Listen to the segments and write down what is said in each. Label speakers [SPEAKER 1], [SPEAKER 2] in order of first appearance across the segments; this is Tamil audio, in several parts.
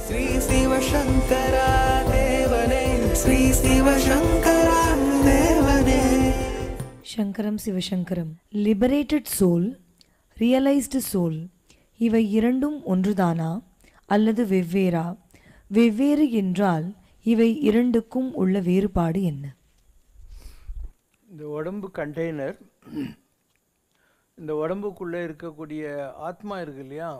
[SPEAKER 1] ஸ்ரீ சிவசங்கரா தேவனே, ஸ்ரீ சிவசங்கரா தேவனே.
[SPEAKER 2] சங்கரம் சிவசங்கரம். லிபரேட்டட் சோல், ரியலைஸ்டு சோல், இவை இரண்டும் ஒன்றுதானா அல்லது வெவ்வேறா? வெவ்வேறு என்றால் இவை இரண்டுக்கும் உள்ள வேறுபாடு என்ன?
[SPEAKER 3] இந்த உடம்பு கண்டெய்னர், இந்த உடம்புக்குள்ளே இருக்கக்கூடிய ஆத்மா இருக்கு இல்லையா,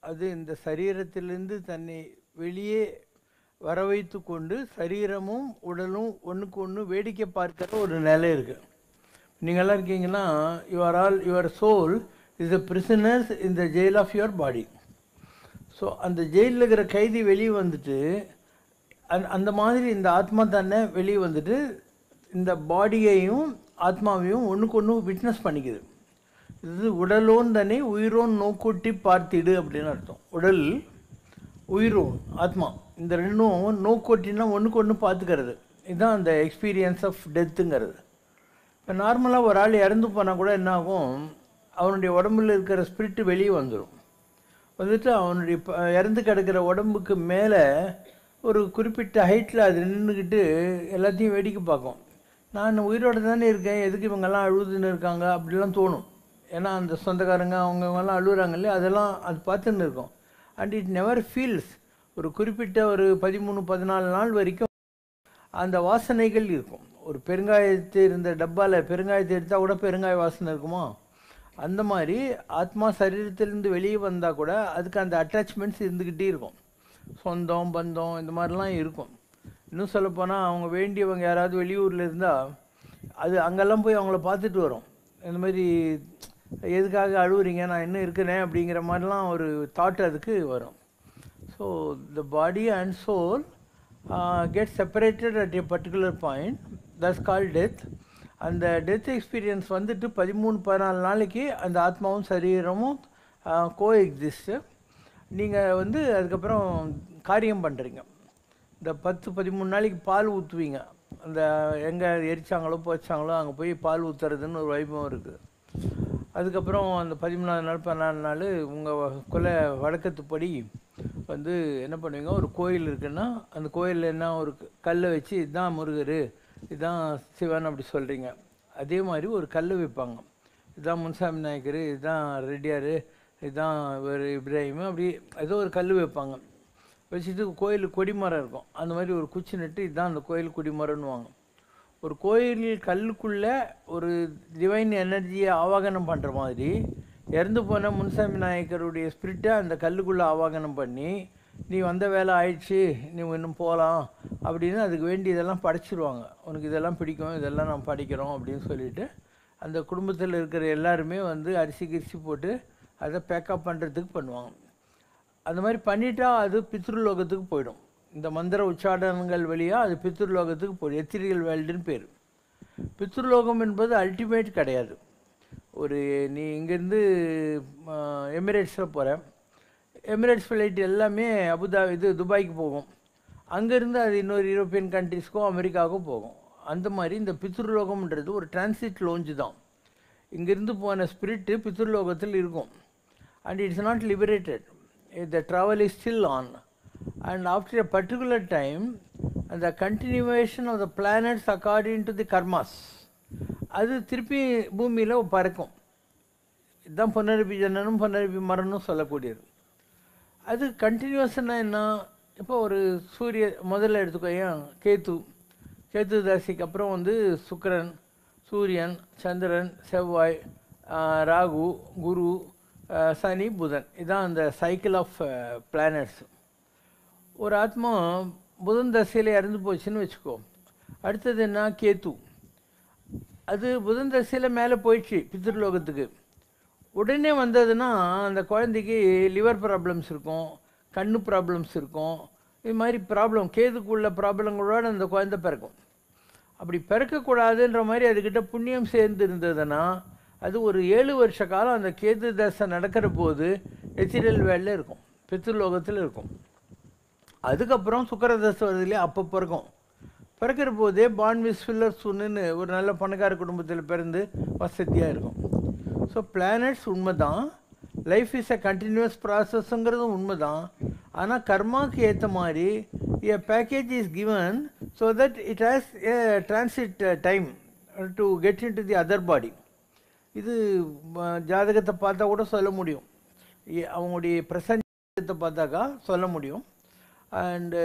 [SPEAKER 3] அது இந்த சரீரத்திலிருந்து தன்னை வெளியே வர வைத்து கொண்டு சரீரமும் உடலும் ஒன்றுக்கு ஒன்று வேடிக்கை பார்க்குற ஒரு நிலை இருக்குது. நீங்கள்லாம் இருக்கீங்கன்னா, your soul is the prisoners in the jail of your body. So அந்த ஜெயிலில் இருக்கிற கைதி வெளியே வந்துட்டு அந்த மாதிரி இந்த ஆத்மா தானே வெளியே வந்துட்டு இந்த பாடியையும் ஆத்மாவையும் ஒன்றுக்கு ஒன்று விட்னஸ் பண்ணிக்குது. இது உடலோன் தானே உயிரோன் நோக்கூட்டி பார்த்திடு அப்படின்னு அர்த்தம். உடல், உயிரோன், ஆத்மா, இந்த ரெண்டும் நோக்கோட்டினா ஒன்றுக்கு ஒன்று பார்த்துக்கிறது. இதுதான் அந்த எக்ஸ்பீரியன்ஸ் ஆஃப் டெத்துங்கிறது. இப்போ நார்மலாக ஒரு ஆள் இறந்து போனால் கூட என்ன ஆகும், அவனுடைய உடம்புல இருக்கிற ஸ்பிரிட்டு வெளியே வந்துடும். வந்துட்டு அவனுடைய இறந்து கிடக்கிற உடம்புக்கு மேலே ஒரு குறிப்பிட்ட ஹைட்டில் அது நின்றுக்கிட்டு எல்லாத்தையும் வேடிக்கை பார்க்கும். நான் உயிரோடு தானே இருக்கேன், எதுக்கு இவங்கெல்லாம் அழுதுன்னு இருக்காங்க அப்படிலாம் தோணும். ஏன்னா அந்த சொந்தக்காரங்க அவங்கெல்லாம் அழுகுறாங்க இல்லையா, அதெல்லாம் அது பார்த்துன்னு இருக்கும். And it never feels. ஒரு குறிப்பிட்ட ஒரு 13-14 நாள் வரைக்கும் அந்த வாசனைகள் இருக்கும். ஒரு பெருங்காயத்தை இருந்த டப்பாவில் பெருங்காயத்தை எடுத்தால் கூட பெருங்காய வாசனை இருக்குமா, அந்த மாதிரி ஆத்மா சரீரத்திலேருந்து வெளியே வந்தால் கூட அதுக்கு அந்த அட்டாச்மெண்ட்ஸ் இருந்துக்கிட்டே இருக்கும். சொந்தம், பந்தம், இந்த மாதிரிலாம் இருக்கும். இன்னும் சொல்லப்போனால் அவங்க வேண்டியவங்க யாராவது வெளியூரில் இருந்தால் அது அங்கெல்லாம் போய் அவங்கள பார்த்துட்டு வரும். இந்த மாதிரி எதுக்காக அழுவுறீங்க, நான் இன்னும் இருக்கிறேன் அப்படிங்கிற மாதிரிலாம் ஒரு தாட் அதுக்கு வரும். So the body and soul get separated at a particular point, that's called death. அந்த டெத் எக்ஸ்பீரியன்ஸ் வந்துட்டு 13-14 நாளைக்கு அந்த ஆத்மாவும் சரீரமும் கோ எக்ஸிஸ்ட்டு. நீங்கள் அதுக்கப்புறம் காரியம் பண்ணுறீங்க. இந்த 10-13 நாளைக்கு பால் ஊற்றுவீங்க. அந்த எங்கே எரிச்சாங்களோ போச்சாங்களோ அங்கே போய் பால் ஊற்றுறதுன்னு ஒரு வைபவம் இருக்குது. அதுக்கப்புறம் அந்த 13ஆவது நாள் 14 நாள் உங்கள் கொலை வழக்கத்துப்படி என்ன பண்ணுவீங்க, ஒரு கோயில் இருக்குன்னா அந்த கோயிலில் என்ன ஒரு கல்லை வச்சு இதுதான் முருகர், இதுதான் சிவன் அப்படி சொல்கிறீங்க. அதே மாதிரி ஒரு கல் வைப்பாங்க, இதுதான் முன்சாமி நாயக்கர், இதுதான் ரெட்டியார், இதுதான் ஒரு இப்ராஹிம், அப்படி ஏதோ ஒரு கல் வைப்பாங்க. வச்சுட்டு கோயில் கொடிமரம் இருக்கும், அந்த மாதிரி ஒரு குச்சி நட்டு இதுதான் அந்த கோயில் கொடிமரம்னுவாங்க. ஒரு கோயில் கல்லுக்குள்ளே ஒரு டிவைன் எனர்ஜியை ஆவாகனம் பண்ணுற மாதிரி இறந்து போன முன்சாமி நாயக்கருடைய ஸ்பிரிட்டை அந்த கல்லுக்குள்ளே ஆவாகனம் பண்ணி, நீ வந்த வேலை ஆயிடுச்சு, நீ இன்னும் போகலாம் அப்படின்னு அதுக்கு வேண்டி இதெல்லாம் படைச்சிருவாங்க. உனக்கு இதெல்லாம் பிடிக்கும், இதெல்லாம் நான் படிக்கிறோம் அப்படின்னு சொல்லிவிட்டு அந்த குடும்பத்தில் இருக்கிற எல்லாருமே அரிசி கிரிசி போட்டு அதை பேக்கப் பண்ணுறதுக்கு பண்ணுவாங்க. அந்த மாதிரி பண்ணிட்டா அது பித்ருலோகத்துக்கு போயிடும். இந்த மந்திர உச்சாடனங்கள் வழியாக அது பித்ருலோகத்துக்கு போயிடும். எத்திரியல் வேர்ல்டுன்னு பேர். பித்ருலோகம் என்பது அல்டிமேட் கிடையாது. ஒரு நீ இங்கேருந்து எமிரேட்ஸில் போகிற, எமிரேட்ஸ் ஃப்ளைட் எல்லாமே துபாய்க்கு போகும். அங்கேருந்து அது இன்னொரு யூரோப்பியன் கண்ட்ரிஸ்க்கோ அமெரிக்காவுக்கோ போகும். அந்த மாதிரி இந்த பித்ருலோகம்ன்றது ஒரு டிரான்சிட் லோஞ்சு தான். இங்கேருந்து போன ஸ்பிரிட்டு பித்ருலோகத்தில் இருக்கும். And it's not liberated. The travel is still on. And after a particular time அந்த continuation of the planets according to the karmas அது திருப்பி பூமியில் பறக்கும். இதுதான் பொன்னரபி ஜனனும் பொன்னரபி மரணம் சொல்லக்கூடியது. அது கண்டினியூஸனாக என்ன, இப்போ ஒரு முதல்ல எடுத்துக்கோயேன், கேத்து தாசிக்கு அப்புறம் சுக்கிரன், சூரியன், சந்திரன், செவ்வாய், ராகு, குரு, சனி, புதன். இதுதான் அந்த சைக்கிள் ஆஃப் பிளானட்ஸ். ஒரு ஆத்மா புதன் தசையில் இறந்து போச்சுன்னு வச்சுக்கோ. அடுத்தது என்ன, கேத்து. அது புதன் தசையில் மேலே போயிடுச்சு பித்ருலோகத்துக்கு. உடனே வந்ததுன்னா அந்த குழந்தைக்கு லிவர் ப்ராப்ளம்ஸ் இருக்கும், கண்ணு ப்ராப்ளம்ஸ் இருக்கும். இது மாதிரி ப்ராப்ளம், கேதுக்குள்ள ப்ராப்ளங்களோடு அந்த குழந்தை பிறக்கும். அப்படி பிறக்கக்கூடாதுன்ற மாதிரி அதுக்கிட்ட புண்ணியம் சேர்ந்து இருந்ததுன்னா அது ஒரு 7 வருஷ காலம் அந்த கேது தசை நடக்கிற போது எத்திரியல் வேல்டில் இருக்கும், பித்ருலோகத்தில் இருக்கும். அதுக்கப்புறம் சுக்கிர தசை வருதுலேயே அப்போ பிறக்கும். பிறக்கிற போதே பான்விஸ் ஃபில்லர் சுன்னு ஒரு நல்ல பணக்கார குடும்பத்தில் பிறந்து வசதியாக இருக்கும். ஸோ பிளானட்ஸ் உண்மை தான், லைஃப் இஸ் எ கண்டினியூஸ் ப்ராசஸ்ங்கிறதும் உண்மை தான். ஆனால் கர்மாவுக்கு ஏற்ற மாதிரி a package is given so that it has a transit time to get into the other body. இது ஜாதகத்தை பார்த்தா கூட சொல்ல முடியும், அவங்களுடைய பிரசஞ்சத்தை பார்த்தாக்கா சொல்ல முடியும். அண்டு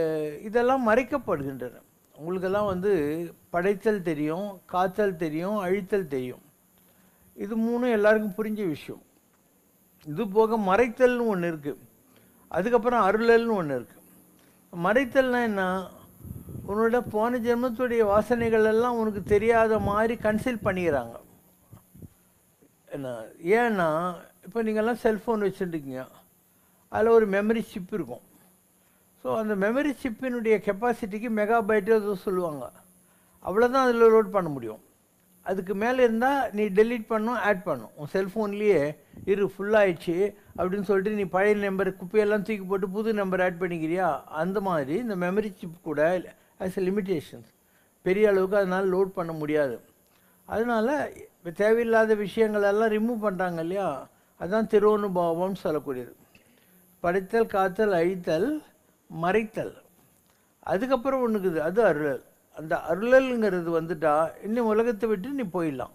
[SPEAKER 3] இதெல்லாம் மறைக்கப்படுகின்றன. உங்களுக்கெல்லாம் வந்து படைத்தல் தெரியும், காத்தல் தெரியும், அழித்தல் தெரியும். இது மூணும் எல்லாருக்கும் புரிஞ்ச விஷயம். இது போக மறைத்தல்னு ஒன்று இருக்குது, அதுக்கப்புறம் அருளல்னு ஒன்று இருக்குது. மறைத்தல்னா என்ன? உன்னோட போன ஜென்மத்துடைய வாசனைகள் எல்லாம் உனக்கு தெரியாத மாதிரி கன்சீல் பண்ணிக்கிறாங்க. என்ன ஏன்னா இப்போ நீங்கள்லாம் செல்ஃபோன் வச்சுருக்கீங்க, அதில் ஒரு மெமரி சிப் இருக்கும். ஸோ அந்த மெமரி சிப்பினுடைய கெப்பாசிட்டிக்கு மெகாபைட்டு சொல்லுவாங்க, அவ்வளோதான் அதில் லோட் பண்ண முடியும். அதுக்கு மேலே இருந்தால் நீ டெலீட் பண்ணும், ஆட் பண்ணும். உன் செல்ஃபோன்லேயே ஃபுல்லாகிடுச்சு அப்படின்னு சொல்லிட்டு நீ பழைய நம்பர் குப்பையெல்லாம் தூக்கி போட்டு புது நம்பர் ஆட் பண்ணிக்கிறியா? அந்த மாதிரி இந்த மெமரி சிப் கூட ஆஸ் எ லிமிட்டேஷன்ஸ், பெரிய அளவுக்கு அதனால் லோட் பண்ண முடியாது. அதனால் தேவையில்லாத விஷயங்களெல்லாம் ரிமூவ் பண்ணுறாங்க இல்லையா? அதுதான் திருவனுபாவம்னு சொல்லக்கூடியது. படைத்தல், காத்தல், அழித்தல், மறைத்தல். அதுக்கப்புறம் ஒன்றுக்குது, அது அருளல். அந்த அருளல்ங்கிறது வந்துட்டா இன்னும் உலகத்தை விட்டு நீ போயிடலாம்.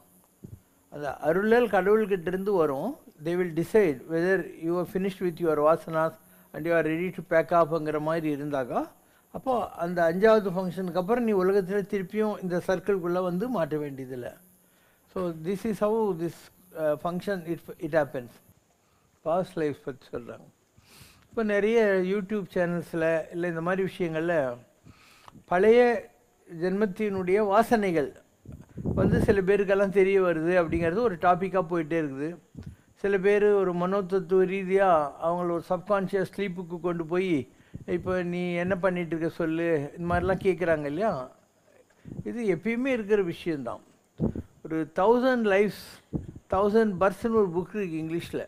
[SPEAKER 3] அந்த அருளல் கடவுள்கிட்டேருந்து வரும். They will decide whether you are finished with your vasanas and you are ready to back ஆஃப்ங்கிற மாதிரி இருந்தாக்கா, அப்போது அந்த 5வது ஃபங்க்ஷனுக்கு அப்புறம் நீ உலகத்தில் திருப்பியும் இந்த சர்க்கிள்குள்ளே வந்து மாட்ட வேண்டியதில்லை. So this is how this function it happens. Past life பற்றி சொல்கிறாங்க. இப்போ நிறைய யூடியூப் சேனல்ஸில் இல்லை இந்த மாதிரி விஷயங்களில் பழைய ஜென்மத்தினுடைய வாசனைகள் வந்து சில பேருக்கெல்லாம் தெரிய வருது அப்படிங்கிறது ஒரு டாப்பிக்காக போயிட்டே இருக்குது. சில பேர் ஒரு மனோதத்துவ ரீதியாக அவங்கள ஒரு சப்கான்ஷியஸ் ஸ்லீப்புக்கு கொண்டு போய் இப்போ நீ என்ன பண்ணிகிட்டு இருக்க சொல்லு, இந்த மாதிரிலாம் கேட்குறாங்க இல்லையா? இது எப்பயுமே இருக்கிற விஷயந்தான். ஒரு 1000 லைஃப்ஸ் 1000 பர்த்ஸ்னு ஒரு புக் இருக்குது இங்கிலீஷில்.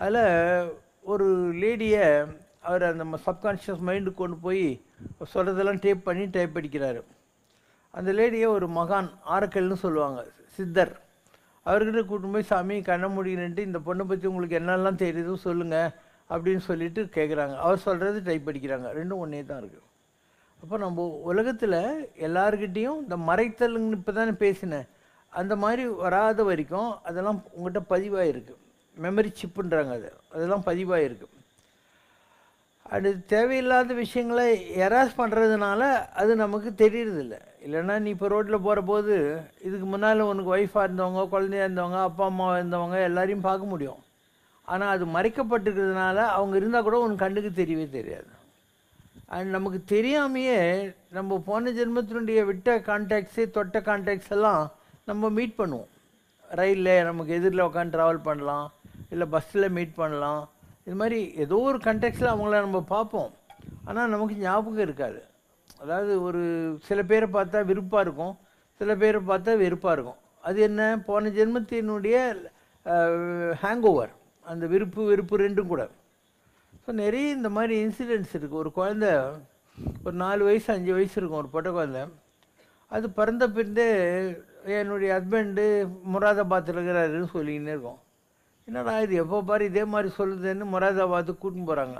[SPEAKER 3] அதில் ஒரு லேடியை அவர் அந்த சப்கான்ஷியஸ் மைண்டுக்கு கொண்டு போய் சொல்கிறதெல்லாம் டைப் அடிக்கிறாரு. அந்த லேடியை ஒரு மகான், ஆரக்கல்னு சொல்லுவாங்க, சித்தர், அவர்கிட்ட கூட்டின்னு போய் சாமி கண்ண முடியலன்ட்டு இந்த பொண்ணை பற்றி உங்களுக்கு என்னெல்லாம் தெரியுதோ சொல்லுங்கள் அப்படின்னு சொல்லிட்டு கேட்குறாங்க. அவர் சொல்கிறது டைப் அடிக்கிறாங்க. ரெண்டும் ஒன்றே தான் இருக்குது. அப்போ நம்ம உலகத்தில் எல்லாருக்கிட்டேயும் இந்த மறைத்தல்னு இப்போ தானே பேசினேன், அந்த மாதிரி வராத வரைக்கும் அதெல்லாம் உங்கள்கிட்ட பதிவாகிருக்கு. மெமரி சிப்புன்றாங்க, அதெல்லாம் பதிவாகிருக்கு. அது தேவையில்லாத விஷயங்களை எராஸ் பண்ணுறதுனால அது நமக்கு தெரியறதில்ல. இல்லைன்னா நீ இப்போ ரோட்டில் போகிற போது இதுக்கு முன்னால் உனக்கு ஒய்ஃபாக இருந்தவங்க, குழந்தையாக இருந்தவங்க, அப்பா அம்மாவாக இருந்தவங்க எல்லாரையும் பார்க்க முடியும். ஆனால் அது மறைக்கப்பட்டிருக்கிறதுனால அவங்க இருந்தால் கூட உனக்கு கண்ணுக்கு தெரியவே தெரியாது. அண்ட் நமக்கு தெரியாமையே நம்ம போன ஜென்மத்தினுடைய விட்ட கான்டாக்ட்ஸு, தொட்ட கான்டாக்ட்ஸ் எல்லாம் நம்ம மீட் பண்ணுவோம். ரயிலில் நமக்கு எதிரில் உட்காந்து ட்ராவல் பண்ணலாம், இல்லை பஸ்ஸில் மீட் பண்ணலாம். இது மாதிரி ஏதோ ஒரு கண்டெக்ஸ்டில் அவங்கள நம்ம பார்ப்போம், ஆனால் நமக்கு ஞாபகம் இருக்காது. அதாவது ஒரு சில பேரை பார்த்தா விருப்பாக இருக்கும், சில பேரை பார்த்தா வெறுப்பாக இருக்கும். அது என்ன? போன ஜென்மத்தினுடைய ஹேங்கோவர், அந்த வெறுப்பு ரெண்டும் கூட. ஸோ நிறைய இந்த மாதிரி இன்சிடென்ட்ஸ் இருக்குது. ஒரு குழந்த ஒரு 4 வயசு 5 வயசு இருக்கும், ஒரு பொட்டை குழந்த. அது பிறந்த பின்னே என்னுடைய ஹஸ்பண்டு முராதாபாத்தில் இருக்கிறாருன்னு சொல்லிக்கின்னே இருக்கும். என்னடா இது எப்போ பாரு இதே மாதிரி சொல்லுதுன்னு முராதாபாத்துக்கு கூட்டின்னு போகிறாங்க.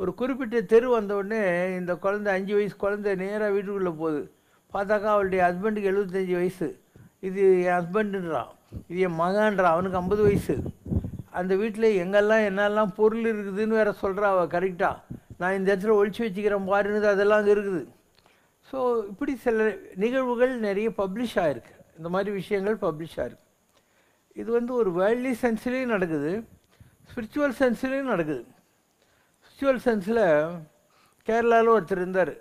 [SPEAKER 3] ஒரு குறிப்பிட்ட தெரு வந்த உடனே இந்த குழந்தை 5 வயசு குழந்தை நேராக வீட்டுக்குள்ளே போகுது. பார்த்தாக்கா அவளுடைய ஹஸ்பண்டுக்கு 75 வயசு. இது என் ஹஸ்பண்டுன்றான், இது என் மகான்றான், அவனுக்கு 50 வயசு. அந்த வீட்டில் எங்கெல்லாம் என்னெல்லாம் பொருள் இருக்குதுன்னு வேறு சொல்கிறா அவள் கரெக்டாக. நான் இந்த இடத்துல ஒழிச்சு வச்சுக்கிறேன் பாருன்னு அதெல்லாம் அங்கே இருக்குது. ஸோ இப்படி சில நிகழ்வுகள் நிறைய பப்ளிஷ் ஆகிருக்கு. இந்த மாதிரி விஷயங்கள் பப்ளிஷ் ஆகிருக்கு. இது வந்து ஒரு வேர்ல்ட்லி சென்ஸ்லேயும் நடக்குது, ஸ்பிரிச்சுவல் சென்ஸ்லேயும் நடக்குது. ஸ்பிரிச்சுவல் சென்ஸில் கேரளாவில் ஒருத்தர் இருந்தார்,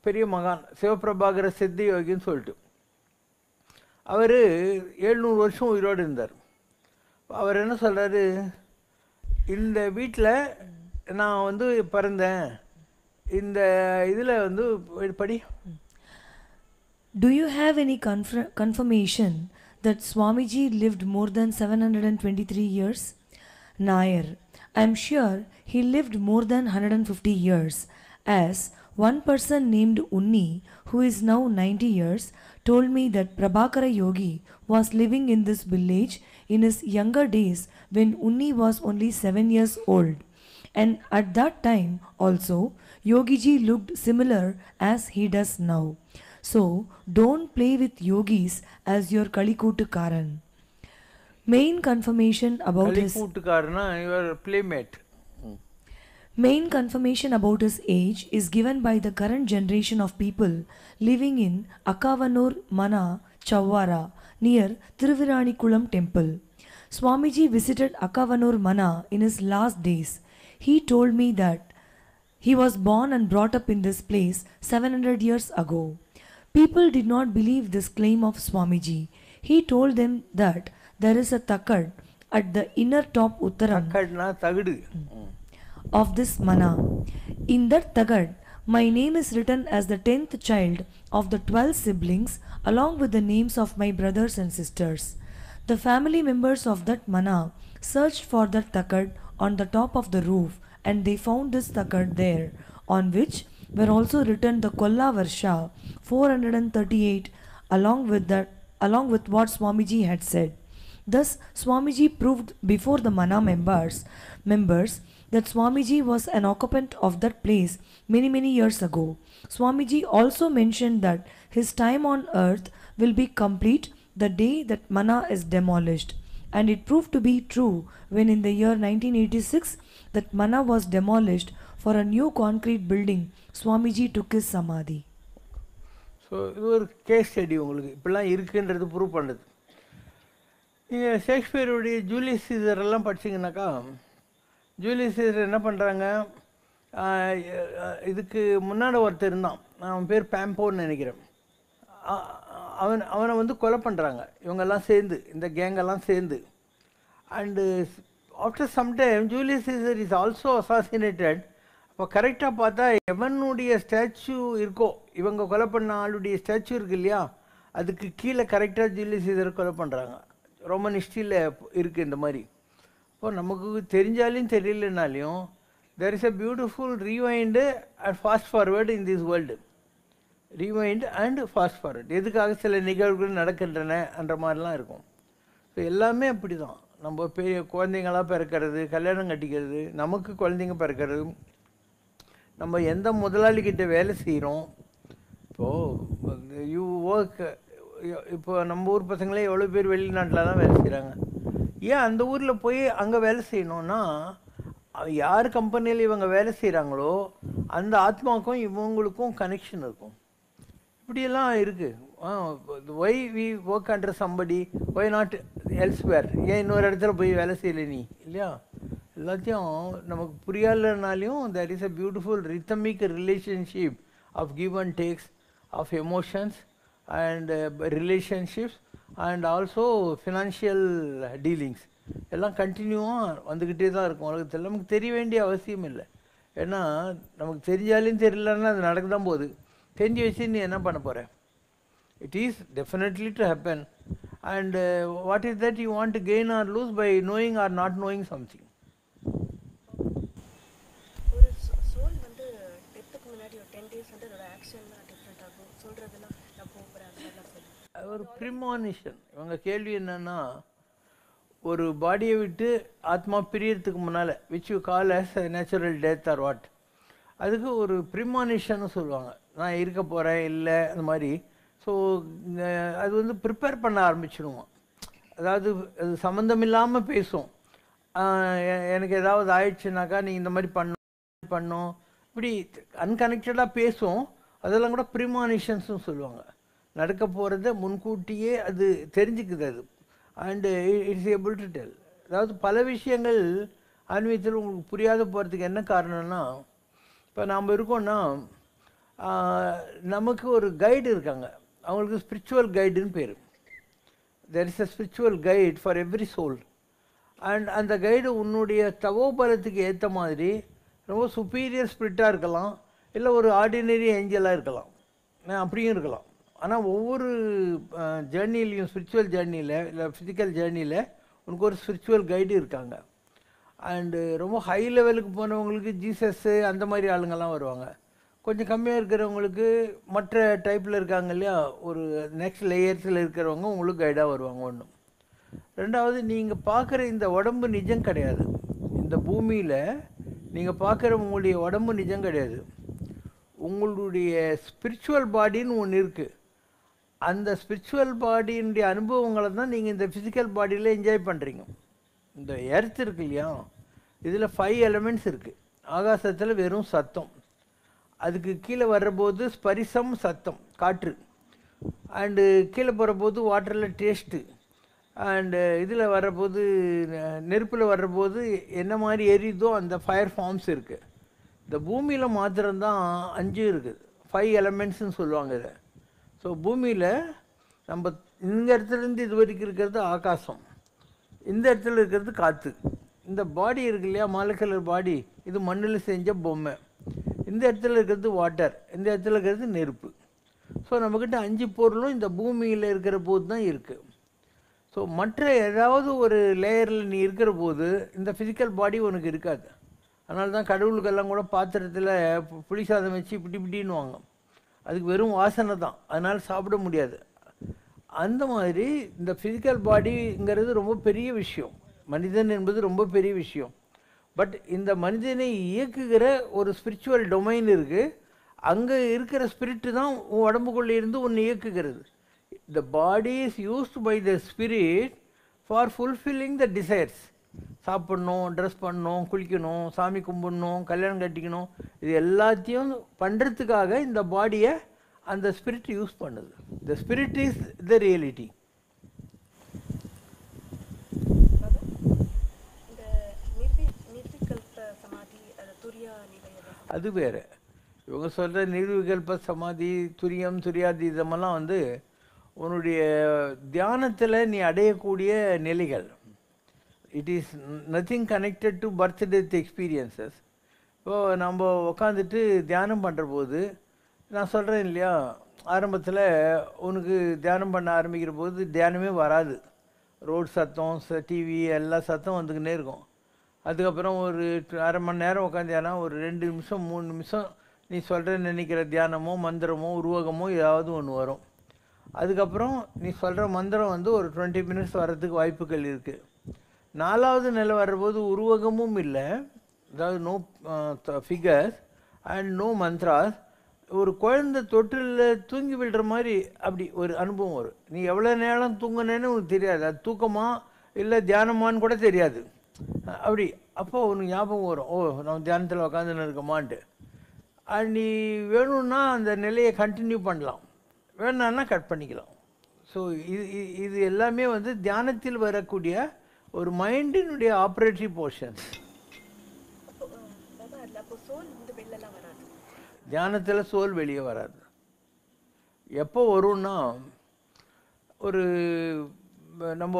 [SPEAKER 3] பெரிய மகான், சிவபிரபாகர சித்தி யோகின்னு சொல்லிட்டு. அவர் 700 வருஷம் உயிரோடு இருந்தார். அவர் என்ன சொல்கிறாரு, இந்த வீட்டில் நான் வந்து பிறந்தேன், இந்த இதில் வந்து படி.
[SPEAKER 2] Do you have any confirmation that Swamiji lived more than 723 years? Nair, I am sure he lived more than 150 years, as one person named Unni, who is now 90 years, told me that Prabhakara Yogi was living in this village in his younger days when Unni was only 7 years old. And at that time also, Yogiji looked similar as he does now. So, don't play with yogis as your Kalikootukaran. Main confirmation about his
[SPEAKER 3] கலிக்கூட்டுக்காரனா your playmate.
[SPEAKER 2] Main confirmation about his age is given by the current generation of people living in Akavanur Mana Chavara near Thiruviranikulam temple. Swamiji visited Akavanur Mana in his last days. He told me that he was born and brought up in this place 700 years ago. People did not believe this claim of Swamiji. He told them that there is a takad at the inner top Uttaran
[SPEAKER 3] தக்கட்னா தகுடு.
[SPEAKER 2] of this mana. In that tagad, my name is written as the 10th child of the 12 siblings along with the names of my brothers and sisters. The family members of that mana searched for that tagad on the top of the roof and they found this tagad there, on which were also written the Kolla Varsha 438 along with what Swamiji had said. Thus, Swamiji proved before the mana members that Swamiji was an occupant of that place many years ago. Swamiji also mentioned that his time on earth will be complete the day that mana is demolished, and it proved to be true when in the year 1986 that mana was demolished for a new concrete building. Swamiji took his samadhi.
[SPEAKER 3] So இது ஒரு கேஸ் ஸ்டடி உங்களுக்கு இப்படிலாம் இருக்குன்றது ப்ரூவ் பண்ணுது. நீங்கள் ஷேக்ஸ்பியருடைய ஜூலியஸ் சீசர் எல்லாம் படிச்சிங்கனாக்கா, ஜூலியஸ் சீசர் என்ன பண்ணுறாங்க, இதுக்கு முன்னாடி ஒருத்தர் இருந்தான், அவன் பேர் பேம்போன்னு நினைக்கிறேன். அவனை வந்து கொலை பண்ணுறாங்க இவங்கெல்லாம் சேர்ந்து, இந்த கேங்கெல்லாம் சேர்ந்து. And after some time Julius Caesar is also assassinated. அப்போ கரெக்டாக பார்த்தா எவனுடைய ஸ்டாச்சு இருக்கோ, இவங்க கொலை பண்ண ஆளுடைய ஸ்டாச்சு இருக்கு இல்லையா, அதுக்கு கீழே கரெக்டாக ஜூலியஸ் சீசரை கொலை பண்ணுறாங்க. ரோமன் ஹிஸ்ட்ரியில் இருக்குது இந்த மாதிரி. இப்போ நமக்கு தெரிஞ்சாலும் தெரியலனாலையும் there is a beautiful rewind and fast forward in this world. Rewind and fast forward எதுக்காக சில நிகழ்வுகள் நடக்கின்றன என்ற மாதிரிலாம் இருக்கும். ஸோ எல்லாமே அப்படி தான். நம்ம பெரிய குழந்தைங்களாம் பிறக்கிறது, கல்யாணம் கட்டிக்கிறது, நமக்கு குழந்தைங்க பிறக்கிறது, நம்ம எந்த முதலாளிகிட்ட வேலை செய்கிறோம். இப்போது யூ ஒர்க், இப்போ நம்ம ஊர் பசங்களே எவ்வளோ பேர் வெளிநாட்டில் தான் வேலை செய்கிறாங்க. ஏன் அந்த ஊரில் போய் அங்கே வேலை செய்யணுன்னா, யார் கம்பெனியில் இவங்க வேலை செய்கிறாங்களோ அந்த ஆத்மாவுக்கும் இவங்களுக்கும் கனெக்ஷன் இருக்கும். இப்படியெல்லாம் இருக்குது. Why we work under somebody, why not elsewhere, ஏன் இன்னொரு இடத்துல போய் வேலை செய்யலை நீ இல்லையா? எல்லாத்தையும் நமக்கு புரியலைனாலையும் there is a beautiful rhythmic relationship of give and takes, of emotions and relationships and also financial dealings எல்லாம் கண்டினியூவாக வந்துக்கிட்டே தான் இருக்கும் உலகத்தில். நமக்கு தெரிய வேண்டிய அவசியம் இல்லை. ஏன்னா நமக்கு தெரிஞ்சாலும் தெரியலன்னா அது நடக்க தான் போகுது. தெரிஞ்சு வச்சு நீ என்ன பண்ண போகிற? It is definitely to happen. And what is that you want to gain or lose by knowing or not knowing something.
[SPEAKER 4] ஒரு சோல் வந்து டெத்துக்கு முன்னாடி ஒரு 10 days வந்து அதோட ஆக்ஷன்லாம் டிஃப்ரெண்ட் ஆகும் சொல்கிறதெல்லாம் நான் போகிறேன் அதெல்லாம் சொல்லி
[SPEAKER 3] ஒரு ப்ரிமானிஷன். இவங்க கேள்வி என்னென்னா, ஒரு பாடியை விட்டு ஆத்மா பிரியறதுக்கு முன்னால் which you call as natural death or what, அதுக்கு ஒரு ப்ரிமானிஷன்னு சொல்லுவாங்க. நான் இருக்க போகிறேன் இல்லை அந்த மாதிரி. ஸோ அது வந்து ப்ரிப்பேர் பண்ண ஆரம்பிச்சிடுவோம். அதாவது அது சம்மந்தம் இல்லாமல் பேசும். எனக்கு ஏதாவது ஆயிடுச்சுனாக்கா நீ இந்த மாதிரி பண்ணும் இப்படி அன்கனெக்டடாக பேசும். அதெல்லாம் கூட ப்ரிமானிஷன்ஸும் சொல்லுவாங்க. நடக்க போகிறத முன்கூட்டியே அது தெரிஞ்சுக்குது அது. And it's able to tell. அதாவது பல விஷயங்கள் ஆன்மீகத்தில் உங்களுக்கு புரியாத போகிறதுக்கு என்ன காரணம்னா, இப்போ நாம் இருக்கோன்னா நமக்கு ஒரு கைடு இருக்காங்க, அவங்களுக்கு ஸ்பிரிச்சுவல் கைடுன்னு பேர். There is a spiritual guide for every soul. And அந்த கைடு உன்னுடைய தவோபலத்துக்கு ஏற்ற மாதிரி ரொம்ப சுப்பீரியர் ஸ்பிரிட்டாக இருக்கலாம், இல்லை ஒரு ஆர்டினரி ஏஞ்சலாக இருக்கலாம், அப்படியும் இருக்கலாம். ஆனால் ஒவ்வொரு ஜேர்னிலையும், ஸ்பிரிச்சுவல் ஜேர்னியில் இல்லை ஃபிசிக்கல் ஜேர்னியில் உனக்கு ஒரு ஸ்பிரிச்சுவல் கைடு இருக்காங்க. அண்டு ரொம்ப ஹை லெவலுக்கு போனவங்களுக்கு ஜீசஸ்ஸு அந்த மாதிரி ஆளுங்கள்லாம் வருவாங்க. கொஞ்சம் கம்மியாக இருக்கிறவங்களுக்கு மற்ற டைப்பில் இருக்காங்க இல்லையா, ஒரு நெக்ஸ்ட் லேயர்ஸில் இருக்கிறவங்க உங்களுக்கு கைடாக வருவாங்க. ஒன்று. ரெண்டாவது, நீங்கள் பார்க்குற இந்த உடம்பு நிஜம் கிடையாது. இந்த பூமியில் நீங்கள் பார்க்குற உங்களுடைய உடம்பு நிஜம் கிடையாது. உங்களுடைய ஸ்பிரிச்சுவல் பாடின்னு ஒன்று இருக்குது. அந்த ஸ்பிரிச்சுவல் பாடியினுடைய அனுபவங்களை தான் நீங்கள் இந்த ஃபிசிக்கல் பாடியில் என்ஜாய் பண்ணுறீங்க. இந்த எர்த் இருக்கு இல்லையா, இதில் 5 எலமெண்ட்ஸ் இருக்குது. ஆகாசத்தில் வெறும் சத்தம், அதுக்கு கீழே வர்றபோது ஸ்பரிசம் சத்தம் காற்று, அண்டு கீழே போகிறபோது வாட்டரில் டேஸ்ட்டு, அண்டு இதில் வர்றபோது நெருப்பில் வர்றபோது என்ன மாதிரி எரியுதோ அந்த ஃபயர் ஃபார்ம்ஸ் இருக்குது. இந்த பூமியில் மாத்திரம்தான் 5 இருக்குது, 5 எலமெண்ட்ஸ்ன்னு சொல்லுவாங்க இதை. ஸோ பூமியில் நம்ம இந்த இடத்துலேருந்து இது வரைக்கும் இருக்கிறது ஆகாசம், இந்த இடத்துல இருக்கிறது காற்று. இந்த பாடி இருக்கு இல்லையா, மாலிகுலர் பாடி, இது மண்ணில் செஞ்ச பொம்மை. இந்த இடத்துல இருக்கிறது வாட்டர், இந்த இடத்துல இருக்கிறது நெருப்பு. ஸோ நம்மக்கிட்ட 5 பொருளும் இந்த பூமியில் இருக்கிற போது தான் இருக்குது. ஸோ மற்ற ஏதாவது ஒரு லேயரில் நீ இருக்கிற போது இந்த ஃபிசிக்கல் பாடி உனக்கு இருக்காது. அதனால தான் கடவுளுக்கெல்லாம் கூட பாத்திரத்தில் புளி சாதம் வச்சு இப்படின்னுவாங்க. அதுக்கு வெறும் வாசனை தான், அதனால் சாப்பிட முடியாது. அந்த மாதிரி இந்த ஃபிசிக்கல் பாடிங்கிறது ரொம்ப பெரிய விஷயம். மனிதன் என்பது ரொம்ப பெரிய விஷயம். பட் இந்த மனிதனை இயக்குகிற ஒரு ஸ்பிரிச்சுவல் டொமைன் இருக்குது. அங்கே இருக்கிற ஸ்பிரிட்டு தான் உன் உடம்புக்குள்ளே இருந்து ஒன்று இயக்குகிறது. The body is used by the spirit for fulfilling the desires. சாப்பிட்ணும், ட்ரெஸ் பண்ணணும், குளிக்கணும், சாமி கும்பிடணும், கல்யாணம் கட்டிக்கணும், இது எல்லாத்தையும் பண்ணுறதுக்காக இந்த பாடியை அந்த ஸ்பிரிட் யூஸ் பண்ணுது. The spirit is the reality. அது வேறு. இவங்க சொல்கிற நிர்விகல்ப சமாதி, துரியம், துரியாதீதமெல்லாம் வந்து உன்னுடைய தியானத்தில் நீ அடையக்கூடிய நிலைகள். It is nothing connected to birth death experiences. இப்போது நம்ம உக்காந்துட்டு தியானம் பண்ணுற போது நான் சொல்கிறேன் இல்லையா, ஆரம்பத்தில் உனக்கு தியானம் பண்ண ஆரம்பிக்கிற போது தியானமே வராது. ரோட் சத்தம், டிவி எல்லா சத்தம் வந்துக்கினே இருக்கும். அதுக்கப்புறம் ஒரு அரை மணி நேரம் உட்காந்தியானா ஒரு 2 நிமிஷம் 3 நிமிஷம் நீ சொல்கிற நினைக்கிற தியானமோ மந்திரமோ உருவகமோ ஏதாவது ஒன்று வரும். அதுக்கப்புறம் நீ சொல்கிற மந்திரம் வந்து ஒரு 20 மினிட்ஸ் வர்றதுக்கு வாய்ப்புகள் இருக்குது. 4வது நிலை வர்றபோது உருவகமும் இல்லை, அதாவது no figures and no mantras. ஒரு குழந்தை தொட்டிலில் தூங்கி விடுற மாதிரி அப்படி ஒரு அனுபவம் வரும். நீ எவ்வளோ நேரம் தூங்கினேன்னு உனக்கு தெரியாது, அது தூக்கமா இல்லை தியானமான்னு கூட தெரியாது. அப்படி அப்போ உனக்கு ஞாபகம் வரும், ஓ நம்ம தியானத்தில் உட்காந்துன்னு இருக்கமான்ட்டு. அது நீ வேணும்னா அந்த நிலையை கண்டினியூ பண்ணலாம், வேணான்னா கட் பண்ணிக்கலாம். ஸோ இது எல்லாமே வந்து தியானத்தில் வரக்கூடிய ஒரு மைண்டினுடைய ஆப்ரேட்டிவ் போர்ஷன்ஸ். தியானத்தில் சோல் வெளியே வராது. எப்போ வரும்னா, ஒரு நம்ம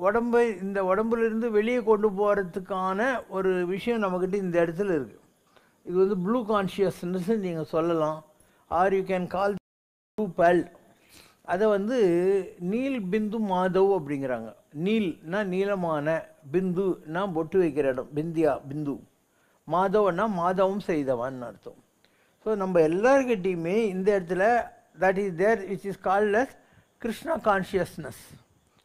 [SPEAKER 3] உடம்பை இந்த உடம்புலேருந்து வெளியே கொண்டு போகிறதுக்கான ஒரு விஷயம் நம்மக்கிட்ட இந்த இடத்துல இருக்குது. இது வந்து ப்ளூ கான்ஷியஸ்னஸ் நீங்கள் சொல்லலாம், are you can call blue bell. அதை வந்து நீல் பிந்து மாதவ் அப்படிங்கிறாங்க. நீல்னா நீளமான, பிந்துனா பொட்டு வைக்கிற இடம், பிந்தியா பிந்து, மாதவன்னா மாதவம் செய்தவன் அர்த்தம். ஸோ நம்ம எல்லார்கிட்டையுமே இந்த இடத்துல that is there which is called as Krishna consciousness.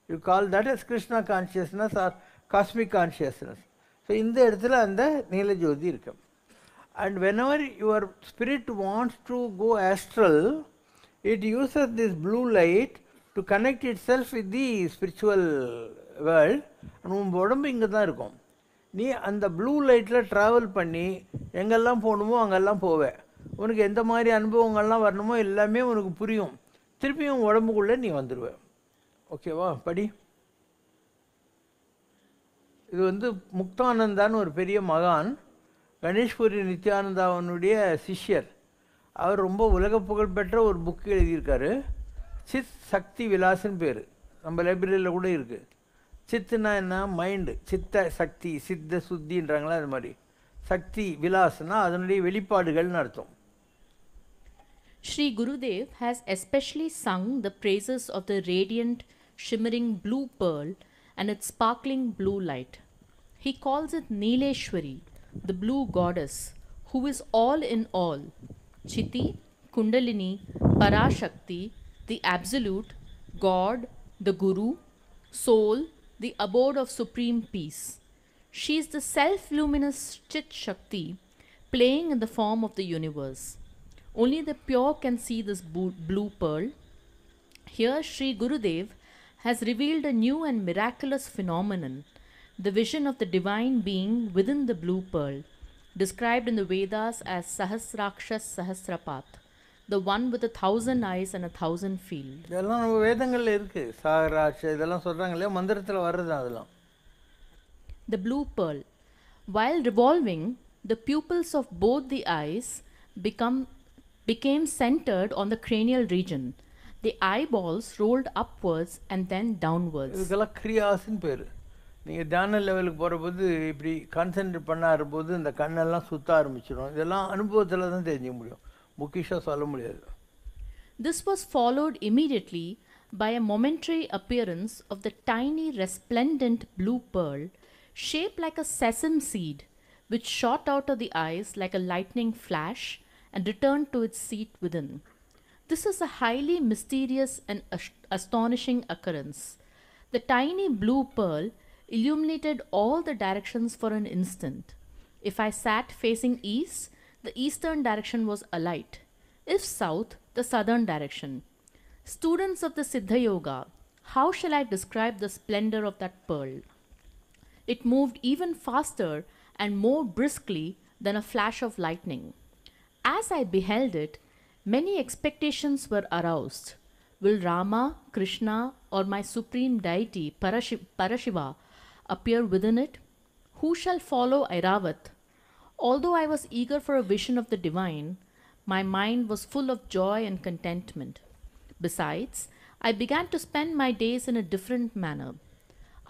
[SPEAKER 3] You call that as Krishna consciousness or cosmic consciousness. So இந்த இடத்துல அந்த நீலஜோதி இருக்கு. And whenever your spirit wants to go astral, it uses this blue light to connect itself with the spiritual world. உன் உடம்பு இங்கே தான் இருக்கும். நீ அந்த ப்ளூ லைட்டில் ட்ராவல் பண்ணி எங்கெல்லாம் போகணுமோ அங்கெல்லாம் போவேன். உனக்கு எந்த மாதிரி அனுபவங்கள்லாம் வரணுமோ எல்லாமே உனக்கு புரியும். திருப்பியும் உடம்புக்குள்ளே நீ வந்துடுவேன். ஓகேவா? படி. இது வந்து முக்தானந்தான்னு ஒரு பெரிய மகான், கணேஷ்புரி நித்யானந்தாவனுடைய சிஷ்யர். அவர் ரொம்ப உலக புகழ்பெற்ற ஒரு புக்கு எழுதியிருக்காரு, சித் சக்தி விலாஸ்ன்னு பேர். நம்ம லைப்ரரியில் கூட இருக்குது. சித்துனா என்ன? மைண்டு. சித்த சக்தி, சித்த சுத்தின்றாங்களா, அது மாதிரி சக்தி விலாஸ்னா அதனுடைய வெளிப்பாடுகள்னு அர்த்தம்.
[SPEAKER 5] Sri Gurudev has especially sung the praises of the radiant, shimmering blue pearl and its sparkling blue light. He calls it Neeleshwari, the blue goddess, who is all in all. Chiti, Kundalini, Parashakti, the Absolute, God, the Guru, Soul, the abode of supreme peace. She is the self-luminous Chit Shakti playing in the form of the universe. Only the pure can see this blue pearl. Here Sri Gurudev has revealed a new and miraculous phenomenon, the vision of the divine being within the blue pearl, described in the Vedas as Sahasrakshas Sahasrapath, the one with 1,000 eyes and 1,000 fields.
[SPEAKER 3] இதெல்லாம் நம்ம வேதங்களில் இருக்குது. சாகராட்ச இதெல்லாம் சொல்கிறாங்க இல்லையா, மந்திரத்தில் வர்றது அதெல்லாம்.
[SPEAKER 5] The blue pearl. While revolving, the pupils of both the eyes became centered on the cranial region. The eyeballs rolled upwards and then downwards.
[SPEAKER 3] இதுக்கெல்லாம் கிரியாஸ்ன்னு பேர். நீங்கள் தியான லெவலுக்கு போகிற போது இப்படி கான்சென்ட்ரேட் பண்ண ஆரம்போது இந்த கண்ணெல்லாம் சுற்ற ஆரம்பிச்சிடும். இதெல்லாம் அனுபவத்தில் தான் தெரிஞ்சுக்க முடியும், முக்கியமாக சொல்ல முடியாது.
[SPEAKER 5] This was followed immediately by a momentary appearance of the tiny resplendent blue pearl, shaped like a sesame seed, which shot out of the eyes like a lightning flash and returned to its seat within. This is a highly mysterious and astonishing occurrence. The tiny blue pearl illuminated all the directions for an instant. If I sat facing east, the eastern direction was alight. If south, the southern direction. Students of the Siddha Yoga, how shall I describe the splendor of that pearl? It moved even faster and more briskly than a flash of lightning. As I beheld it, many expectations were aroused. Will Rama, Krishna, or my supreme deity Parashiva appear within it? Who shall follow Airavat? Although I was eager for a vision of the divine, my mind was full of joy and contentment. Besides, I began to spend my days in a different manner.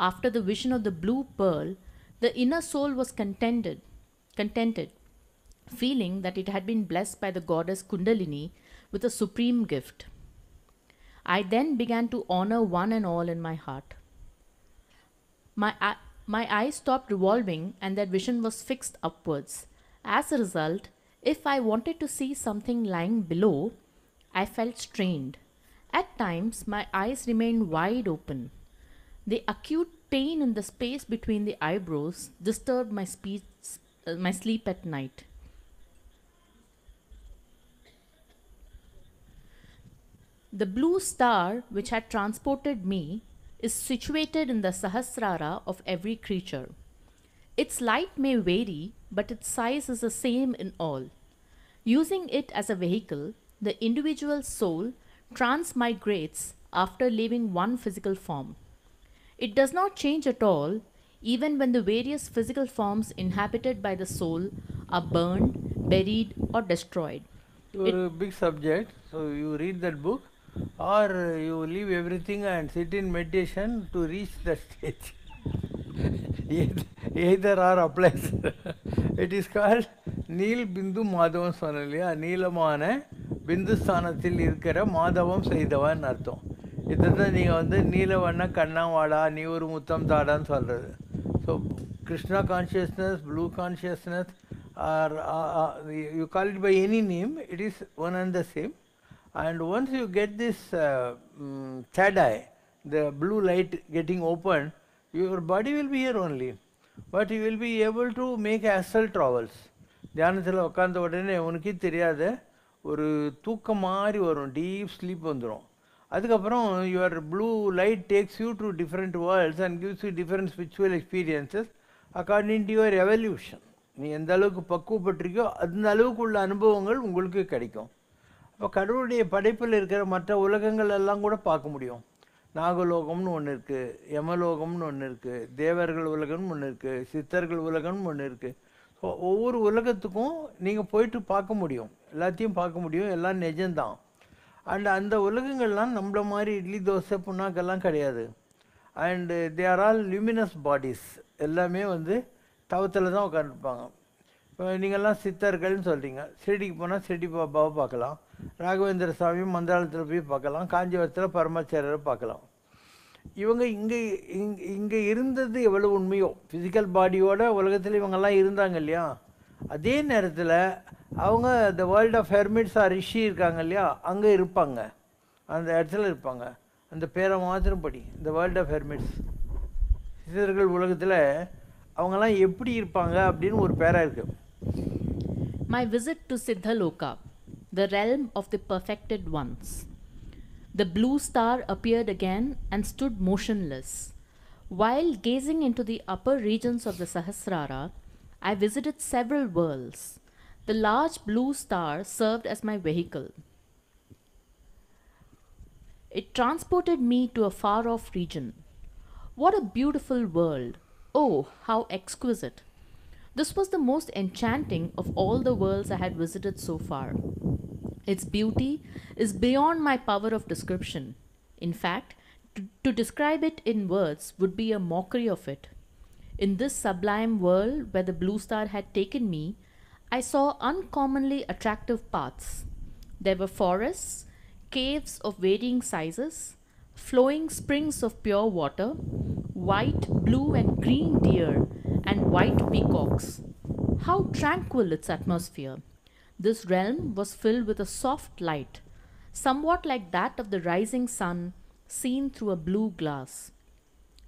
[SPEAKER 5] After the vision of the blue pearl, the inner soul was contented, feeling that it had been blessed by the goddess Kundalini with a supreme gift. I then began to honor one and all in my heart. My eyes stopped revolving and their vision was fixed upwards. As a result, if I wanted to see something lying below, I felt strained. At times, my eyes remained wide open. The acute pain in the space between the eyebrows disturbed my sleep at night. The blue star which had transported me is situated in the Sahasrara of every creature. Its light may vary, but its size is the same in all. Using it as a vehicle, the individual soul transmigrates after leaving one physical form. It does not change at all, even when the various physical forms inhabited by the soul are burned, buried, or destroyed.
[SPEAKER 3] It's a big subject, so you read that book, or you leave everything and sit in meditation to reach that stage. Either or applies. It is called Neel Bindu Madhavam சொன்ன இல்லையா, நீளமான பிந்துஸ்தானத்தில் இருக்கிற மாதவம் செய்தவன் அர்த்தம். இதை தான் நீங்கள் நீலவண்ண கண்ணாவாடா நீ ஒரு முத்தம் தாடான்னு சொல்கிறது. So Krishna consciousness, blue consciousness, or you call it by any name, it is one and the same. And once you get this third eye, the blue light getting open, your body will be here only, but you will be able to make astral travels. தியானத்தில் உட்காந்த உடனே உனக்கே தெரியாத ஒரு தூக்கம் மாதிரி வரும், டீப் ஸ்லீப் வந்துடும். அதுக்கப்புறம் your blue light tax you to different world's and gives you different spiritual experiences according to your evolution. நீ எந்த அளவுக்கு பக்குவப்பட்டிருக்கோ அந்த அளவுக்கு உள்ள அனுபவங்கள் உங்களுக்கு கிடைக்கும். அப்போ கடவுளுடைய படைப்பில் இருக்கிற மற்ற உலகங்கள் எல்லாம் கூட பார்க்க முடியும். நாகலோகம்னு ஒன்று இருக்குது, யமலோகம்னு ஒன்று இருக்குது, தேவர்கள் உலகம்னு ஒன்று இருக்குது, சித்தர்கள் உலகம்னு ஒன்று இருக்குது. ஸோ ஒவ்வொரு உலகத்துக்கும் நீங்கள் போயிட்டு பார்க்க முடியும், எல்லாத்தையும் பார்க்க முடியும், எல்லாம் நிஜம்தான். அண்ட் அந்த உலகங்கள்லாம் நம்மள மாதிரி இட்லி தோசை புண்ணாக்கெல்லாம் கிடையாது. And they are all luminous bodies, எல்லாமே தவத்தில் தான் உட்காந்துருப்பாங்க. இப்போ நீங்கள்லாம் சித்தர்கள்னு சொல்கிறீங்க, ஷிரடிக்கு போனால் ஷிரடி பாபாவை பார்க்கலாம், ராகவேந்திர சாமி மந்திராலயத்தில் போய் பார்க்கலாம், காஞ்சிபுரத்தில் பரமாச்சாரியரை பார்க்கலாம். இவங்க இங்கே இருந்தது எவ்வளோ உண்மையோ, ஃபிசிக்கல் பாடியோட உலகத்தில் இவங்கெல்லாம் இருந்தாங்க இல்லையா, அதே நேரத்தில் அவங்க the world of hermits or rishi இருக்காங்க இல்லையா, அங்கே இருப்பாங்க, அந்த இடத்துல இருப்பாங்க. அந்த பேரை மாத்திரம் படி, இந்த வேர்ல்ட் ஆஃப் ஹெர்மிட்ஸ் சித்தர்கள் உலகத்தில் அவங்கெல்லாம் எப்படி இருப்பாங்க அப்படின்னு ஒரு பேரா இருக்கு.
[SPEAKER 5] My visit to Siddhaloka, the realm of the perfected ones. The blue star appeared again and stood motionless. While gazing into the upper regions of the Sahasrara, I visited several worlds. The large blue star served as my vehicle. It transported me to a far-off region. What a beautiful world! Oh, how exquisite! This was the most enchanting of all the worlds I had visited so far. Its beauty is beyond my power of description. In fact, to describe it in words would be a mockery of it. In this sublime world where the blue star had taken me, I saw uncommonly attractive paths. There were forests, caves of varying sizes, flowing springs of pure water, white, blue, and green deer, and white peacocks. How tranquil its atmosphere! This realm was filled with a soft light, somewhat like that of the rising sun seen through a blue glass.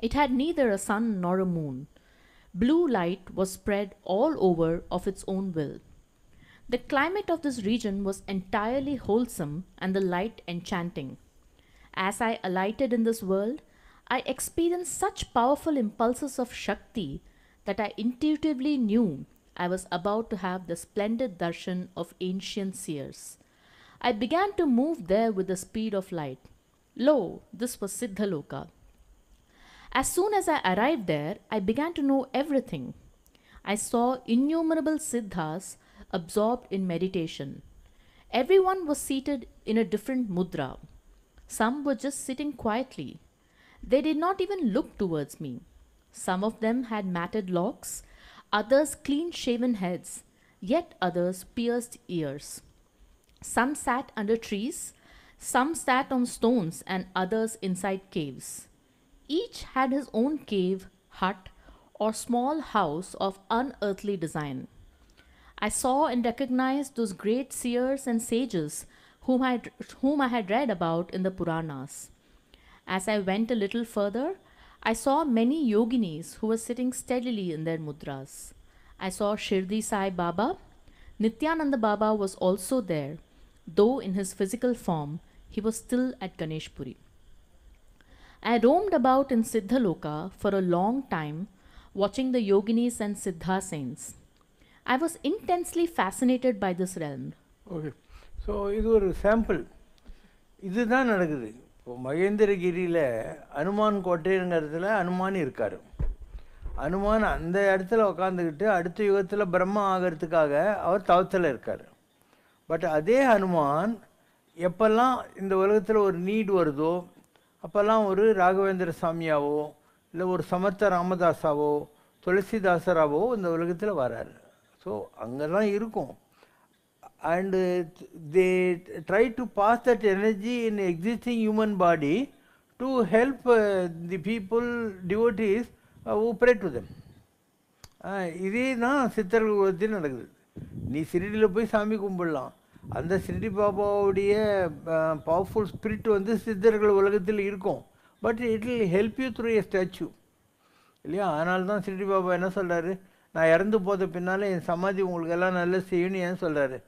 [SPEAKER 5] It had neither a sun nor a moon. Blue light was spread all over of its own will. The climate of this region was entirely wholesome and the light enchanting. As I alighted in this world, I experienced such powerful impulses of Shakti that I intuitively knew I was about to have the splendid darshan of ancient seers. I began to move there with the speed of light. Lo, this was Siddhaloka. As soon as I arrived there, I began to know everything. I saw innumerable siddhas absorbed in meditation. Everyone was seated in a different mudra. Some were just sitting quietly. They did not even look towards me. Some of them had matted locks, others clean-shaven heads, yet others pierced ears. Some sat under trees, some sat on stones, and others inside caves. Each had his own cave, hut, or small house of unearthly design. I saw and recognized those great seers and sages whom I had read about in the Puranas. As I went a little further, I saw many yoginis who were sitting steadily in their mudras. I saw Shirdi Sai Baba. Nityananda Baba was also there, though in his physical form, he was still at Ganeshpuri. I roamed about in Siddhaloka for a long time, watching the yoginis and siddha saints. I was intensely fascinated by this realm.
[SPEAKER 3] Okay, so இது ஒரு சாம்பிள். இதுதான் நடக்குது. இப்போ மகேந்திரகிரியில் அனுமான் கோட்டைங்கிறதுல அனுமான் இருக்கார். அனுமான் அந்த இடத்துல உக்காந்துக்கிட்டு அடுத்த யுகத்தில் பிரம்மா ஆகிறதுக்காக அவர் தவத்தில் இருக்கார். பட் அதே ஹனுமான் எப்பெல்லாம் இந்த உலகத்தில் ஒரு நீட் வருதோ அப்போல்லாம் ஒரு ராகவேந்திர சாமியாவோ இல்லை ஒரு சமர்த்த ராமதாஸாவோ துளசிதாசராவோ இந்த உலகத்தில் வராரு. ஸோ அங்கே தான் இருக்கும். And they try to pass that energy in existing human body to help the people, devotees who pray to them. இதே தான் சித்தர்கள் உலகத்தில் நடக்குது. நீ சிரிடியில் போய் சாமி கும்பிடலாம். அந்த சிரிடி பாபாவுடைய பவர்ஃபுல் ஸ்பிரிட் வந்து சித்தர்கள் உலகத்தில் இருக்கும். But it will help you through a statue இல்லையா? அதனால தான் சிரிடி பாபா என்ன சொல்கிறாரு, நான் இறந்து போத பின்னால் என் சமாதி உங்களுக்கு எல்லாம் நல்லா செய்யணும் ஏன் சொல்கிறாரு.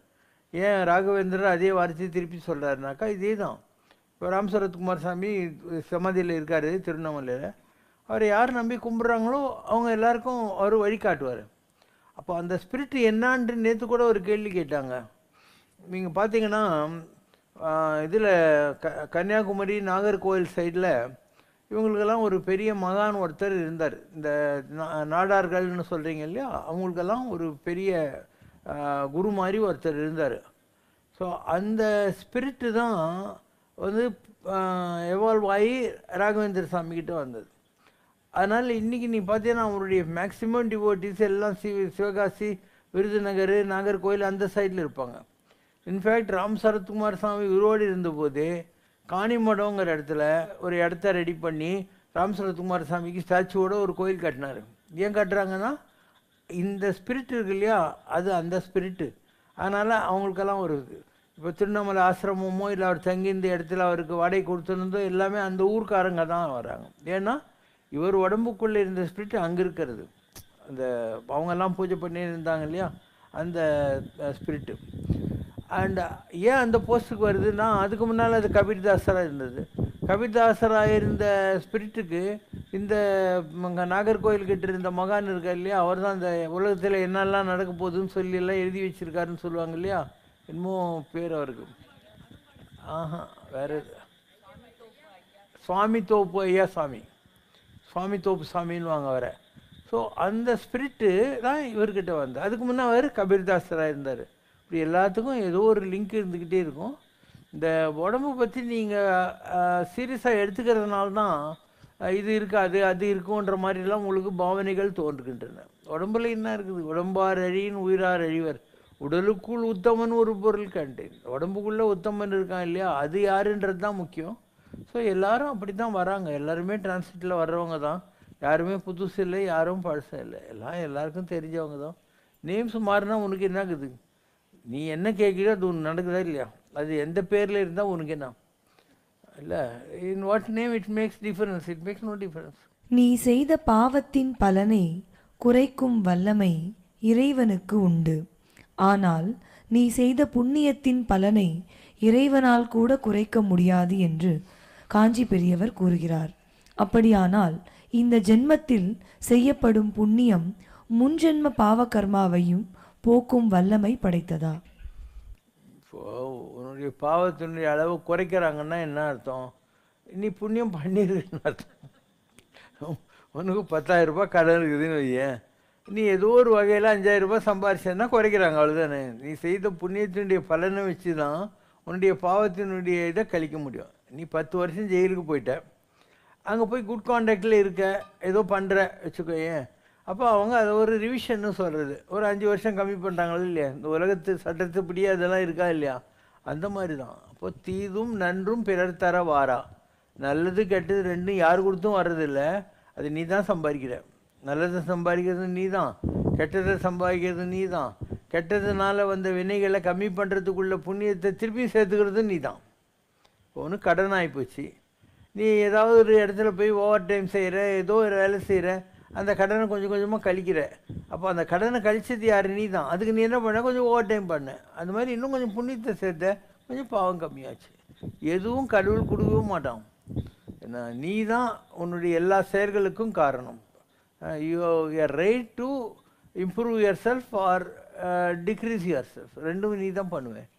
[SPEAKER 3] ஏன் ராகவேந்திரர் அதே வார்த்தையை திருப்பி சொல்கிறாருனாக்கா இதே தான். இப்போ ராம் சரத்குமார் சாமி சமாதியில் இருக்கார் திருவண்ணாமலையில். அவர் யார் நம்பி கும்பிட்றாங்களோ அவங்க எல்லாருக்கும் அவர் வழிகாட்டுவார். அப்போ அந்த ஸ்பிரிட் என்னான்ட்டு நேற்று கூட ஒரு கேள்வி கேட்டாங்க. நீங்கள் பார்த்தீங்கன்னா இதில் கன்னியாகுமரி நாகர்கோவில் சைடில் இவங்களுக்கெல்லாம் ஒரு பெரிய மகான் ஒருத்தர் இருந்தார். இந்த நாடார்கள்னு சொல்கிறீங்க இல்லையா, அவங்களுக்கெல்லாம் ஒரு பெரிய குரு மாதிரி ஒருத்தர் இருந்தார். ஸோ அந்த ஸ்பிரிட்டு தான் வந்து எவால்வ் ஆகி ராகவேந்திர சாமிக்கிட்ட வந்தது. அதனால் இன்றைக்கி நீ பார்த்தீங்கன்னா அவருடைய மேக்சிமம் டிவோட்டிஸ் எல்லாம் சிவகாசி, விருதுநகர், நாகர்கோவில் அந்த சைடில் இருப்பாங்க. இன்ஃபேக்ட் ராம் சரத்குமார் சாமி உருவாடி இருந்தபோதே காணிமடங்கிற இடத்துல ஒரு இடத்த ரெடி பண்ணி ராம் சரத்குமார் சாமிக்கு ஸ்டாச்சுவோட ஒரு கோயில் கட்டினார். ஏன் கட்டுறாங்கன்னா இந்த ஸ்பிரிட் இருக்கு இல்லையா, அது அந்த ஸ்பிரிட்டு. அதனால் அவங்களுக்கெல்லாம் ஒரு இப்போ திருவண்ணாமலை ஆசிரமமோ இல்லை அவர் தங்கி இந்த இடத்துல அவருக்கு வாடகை கொடுத்துருந்தோ எல்லாமே அந்த ஊர்க்காரங்க தான் வராங்க. ஏன்னா இவர் உடம்புக்குள்ளே இருந்த ஸ்பிரிட் அங்கே இருக்கிறது. அந்த அவங்கெல்லாம் பூஜை பண்ணி இருந்தாங்க இல்லையா அந்த ஸ்பிரிட்டு. அண்ட் ஏன் அந்த போஸ்ட்டுக்கு வருதுன்னா அதுக்கு முன்னால் அது கபீர்தாசராக இருந்தது. கபீர்தாசராக இருந்த ஸ்பிரிட்டுக்கு இந்த நாகர்கோயில்கிட்ட இருந்த மகான் இருக்கா இல்லையா, அவர் தான் இந்த உலகத்தில் என்னெல்லாம் நடக்க போகுதுன்னு சொல்லி எல்லாம் எழுதி வச்சுருக்காருன்னு சொல்லுவாங்க இல்லையா, இன்னமும் பேர் அவருக்கு வேறு சுவாமி தோப்பு ஐயா சாமி, சுவாமி தோப்பு சாமின்னு வாங்க வர. ஸோ அந்த ஸ்பிரிட்டு தான் இவர்கிட்ட வந்து, அதுக்கு முன்னே அவர் கபீர்தாசராக இருந்தார். இப்படி எல்லாத்துக்கும் ஏதோ ஒரு லிங்க் இருந்துக்கிட்டே இருக்கும். இந்த உடம்பு பற்றி நீங்கள் சீரியஸாக எடுத்துக்கிறதுனால தான் இது இருக்காது அது இருக்குன்ற மாதிரிலாம் உங்களுக்கு பாவனைகள் தோன்றுகின்றன. உடம்புல என்ன இருக்குது? உடம்பார் அழியின் உயிரார் அழிவர், உடலுக்குள் உத்தமன் ஒரு பொருள் கண்டேன். உடம்புக்குள்ளே உத்தமன் இருக்கான் இல்லையா, அது யாருன்றது தான் முக்கியம். ஸோ எல்லோரும் அப்படி தான் வராங்க, எல்லாருமே டிரான்சிட்டில் வர்றவங்க தான், யாருமே புதுசு இல்லை யாரும் பழசம் இல்லை, எல்லாம் எல்லாருக்கும் தெரிஞ்சவங்க தான். நேம்ஸ் மாறினா உனக்கு என்ன ஆகுது? நீ என்ன கேட்குறியோ அது ஒன்று நடக்குதா இல்லையா, அது எந்த பேரில் இருந்தால் உனக்கு என்ன இல்லை, in what name it makes difference, it makes no difference.
[SPEAKER 2] நீ செய்த பாவத்தின் பலனை குறைக்கும் வல்லமை இறைவனுக்கு உண்டு. ஆனால் நீ செய்த புண்ணியத்தின் பலனை இறைவனால் கூட குறைக்க முடியாது என்று காஞ்சி பெரியவர் கூறுகிறார். அப்படியானால் இந்த ஜென்மத்தில் செய்யப்படும் புண்ணியம் முன்ஜென்ம பாவகர்மாவையும் போக்கும் வல்லமை படைத்ததா?
[SPEAKER 3] உன்னுடைய பாவத்தினுடைய அளவு குறைக்கிறாங்கன்னா என்ன அர்த்தம்? நீ புண்ணியம் பண்ணிருக்குன்னு அர்த்தம். உனக்கு 10,000 ரூபாய் கடன் இருக்குதுன்னு வையேன், நீ ஏதோ ஒரு வகையில் 5,000 ரூபாய் சம்பாரிச்சேன்னா குறைக்கிறாங்க, அவ்வளோதானே. நீ செய்த புண்ணியத்தினுடைய பலனை வச்சு தான் உன்னுடைய பாவத்தினுடைய இதை கழிக்க முடியும். நீ 10 வருஷம் ஜெயிலுக்கு போயிட்ட, அங்கே போய் குட் கான்டாக்டில் இருக்க, ஏதோ பண்ணுற வச்சுக்கோயேன், அப்போ அவங்க அதை ஒரு ரிவிஷன்னு சொல்கிறது, ஒரு 5 வருஷம் கம்மி பண்ணுறாங்களோ இல்லையா, இந்த உலகத்து சட்டத்துப்படியே அதெல்லாம் இருக்கா இல்லையா, அந்த மாதிரி தான். அப்போ தீதும் நன்றும் பிறர் தர வாரா, நல்லது கெட்டது ரெண்டும் யார் கொடுத்தும் வர்றதில்லை, அது நீ தான் சம்பாதிக்கிற. நல்லதை சம்பாதிக்கிறது நீ தான், கெட்டதை சம்பாதிக்கிறது நீ தான், கெட்டதுனால வந்த வினைகளை கம்மி பண்ணுறதுக்குள்ள புண்ணியத்தை திருப்பி சேர்த்துக்கிறது நீ தான். ஒன்று கடன் ஆகிப்போச்சு, நீ ஏதாவது ஒரு இடத்துல போய் ஓவர் டைம் செய்கிற, ஏதோ ஒரு வேலை செய்கிற, அந்த கடனை கொஞ்சம் கொஞ்சமாக கழிக்கிற, அப்போ அந்த கடனை கழிச்சது யார்? நீ தான். அதுக்கு நீ என்ன பண்ண? கொஞ்சம் ஓவர் டைம் பண்ண, அந்த மாதிரி இன்னும் கொஞ்சம் புண்ணியத்தை சேர்த்த, கொஞ்சம் பாவம் கம்மியாச்சு. எதுவும் கடவுள் கொடுக்கவும் மாட்டான், ஏன்னா நீ தான் உன்னுடைய எல்லா செயல்களுக்கும் காரணம். You are right to improve your self R degrees your self, ரெண்டும் நீ தான் பண்ணுவேன்.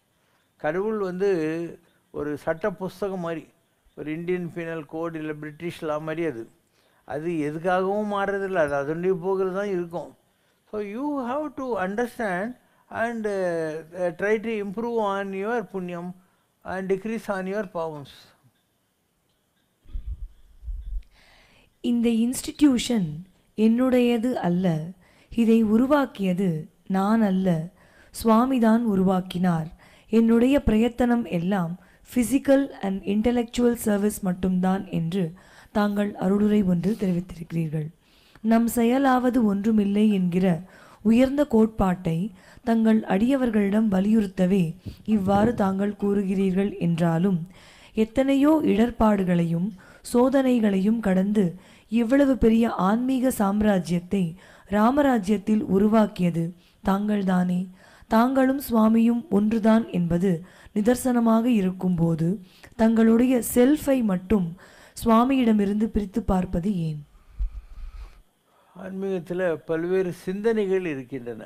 [SPEAKER 3] கடவுள் வந்து ஒரு சட்ட புஸ்தகம் மாதிரி, ஒரு இந்தியன் பீனல் கோட் இல்லை பிரிட்டிஷ் லா மாதிரி, அது எதுக்காகவும் மாறுறதில்லை, அது அதனுடைய போகிறது தான் இருக்கும். So you have to understand and try to improve on your புண்ணியம் அண்ட் டிக்ரீஸ் ஆன் யுவர் பாவம்ஸ்.
[SPEAKER 2] இந்த இன்ஸ்டிடியூஷன் என்னுடையது அல்ல, இதை உருவாக்கியது நான் அல்ல, சுவாமிதான் உருவாக்கினார். என்னுடைய பிரயத்தனம் எல்லாம் ஃபிசிக்கல் அண்ட் இன்டலெக்சுவல் சர்வீஸ் மட்டும்தான் என்று தாங்கள் அருளுரை ஒன்றில் தெரிவித்திருக்கிறீர்கள். நம் செயலாவது ஒன்றுமில்லை என்கிற உயர்ந்த கோட்பாட்டை தங்கள் அடியவர்களிடம் வலியுறுத்தவே இவ்வாறு தாங்கள் கூறுகிறீர்கள் என்றாலும், எத்தனையோ இடர்பாடுகளையும் சோதனைகளையும் கடந்து இவ்வளவு பெரிய ஆன்மீக சாம்ராஜ்யத்தை ராமராஜ்யத்தில் உருவாக்கியது தாங்கள்தானே. தாங்களும் சுவாமியும் ஒன்றுதான் என்பது நிதர்சனமாக இருக்கும்போது தங்களுடைய செல்ஃபை மட்டும் சுவாமியிடமிருந்து பிரித்து பார்ப்பது ஏன்?
[SPEAKER 3] ஆன்மீகத்தில் பல்வேறு சிந்தனைகள் இருக்கின்றன.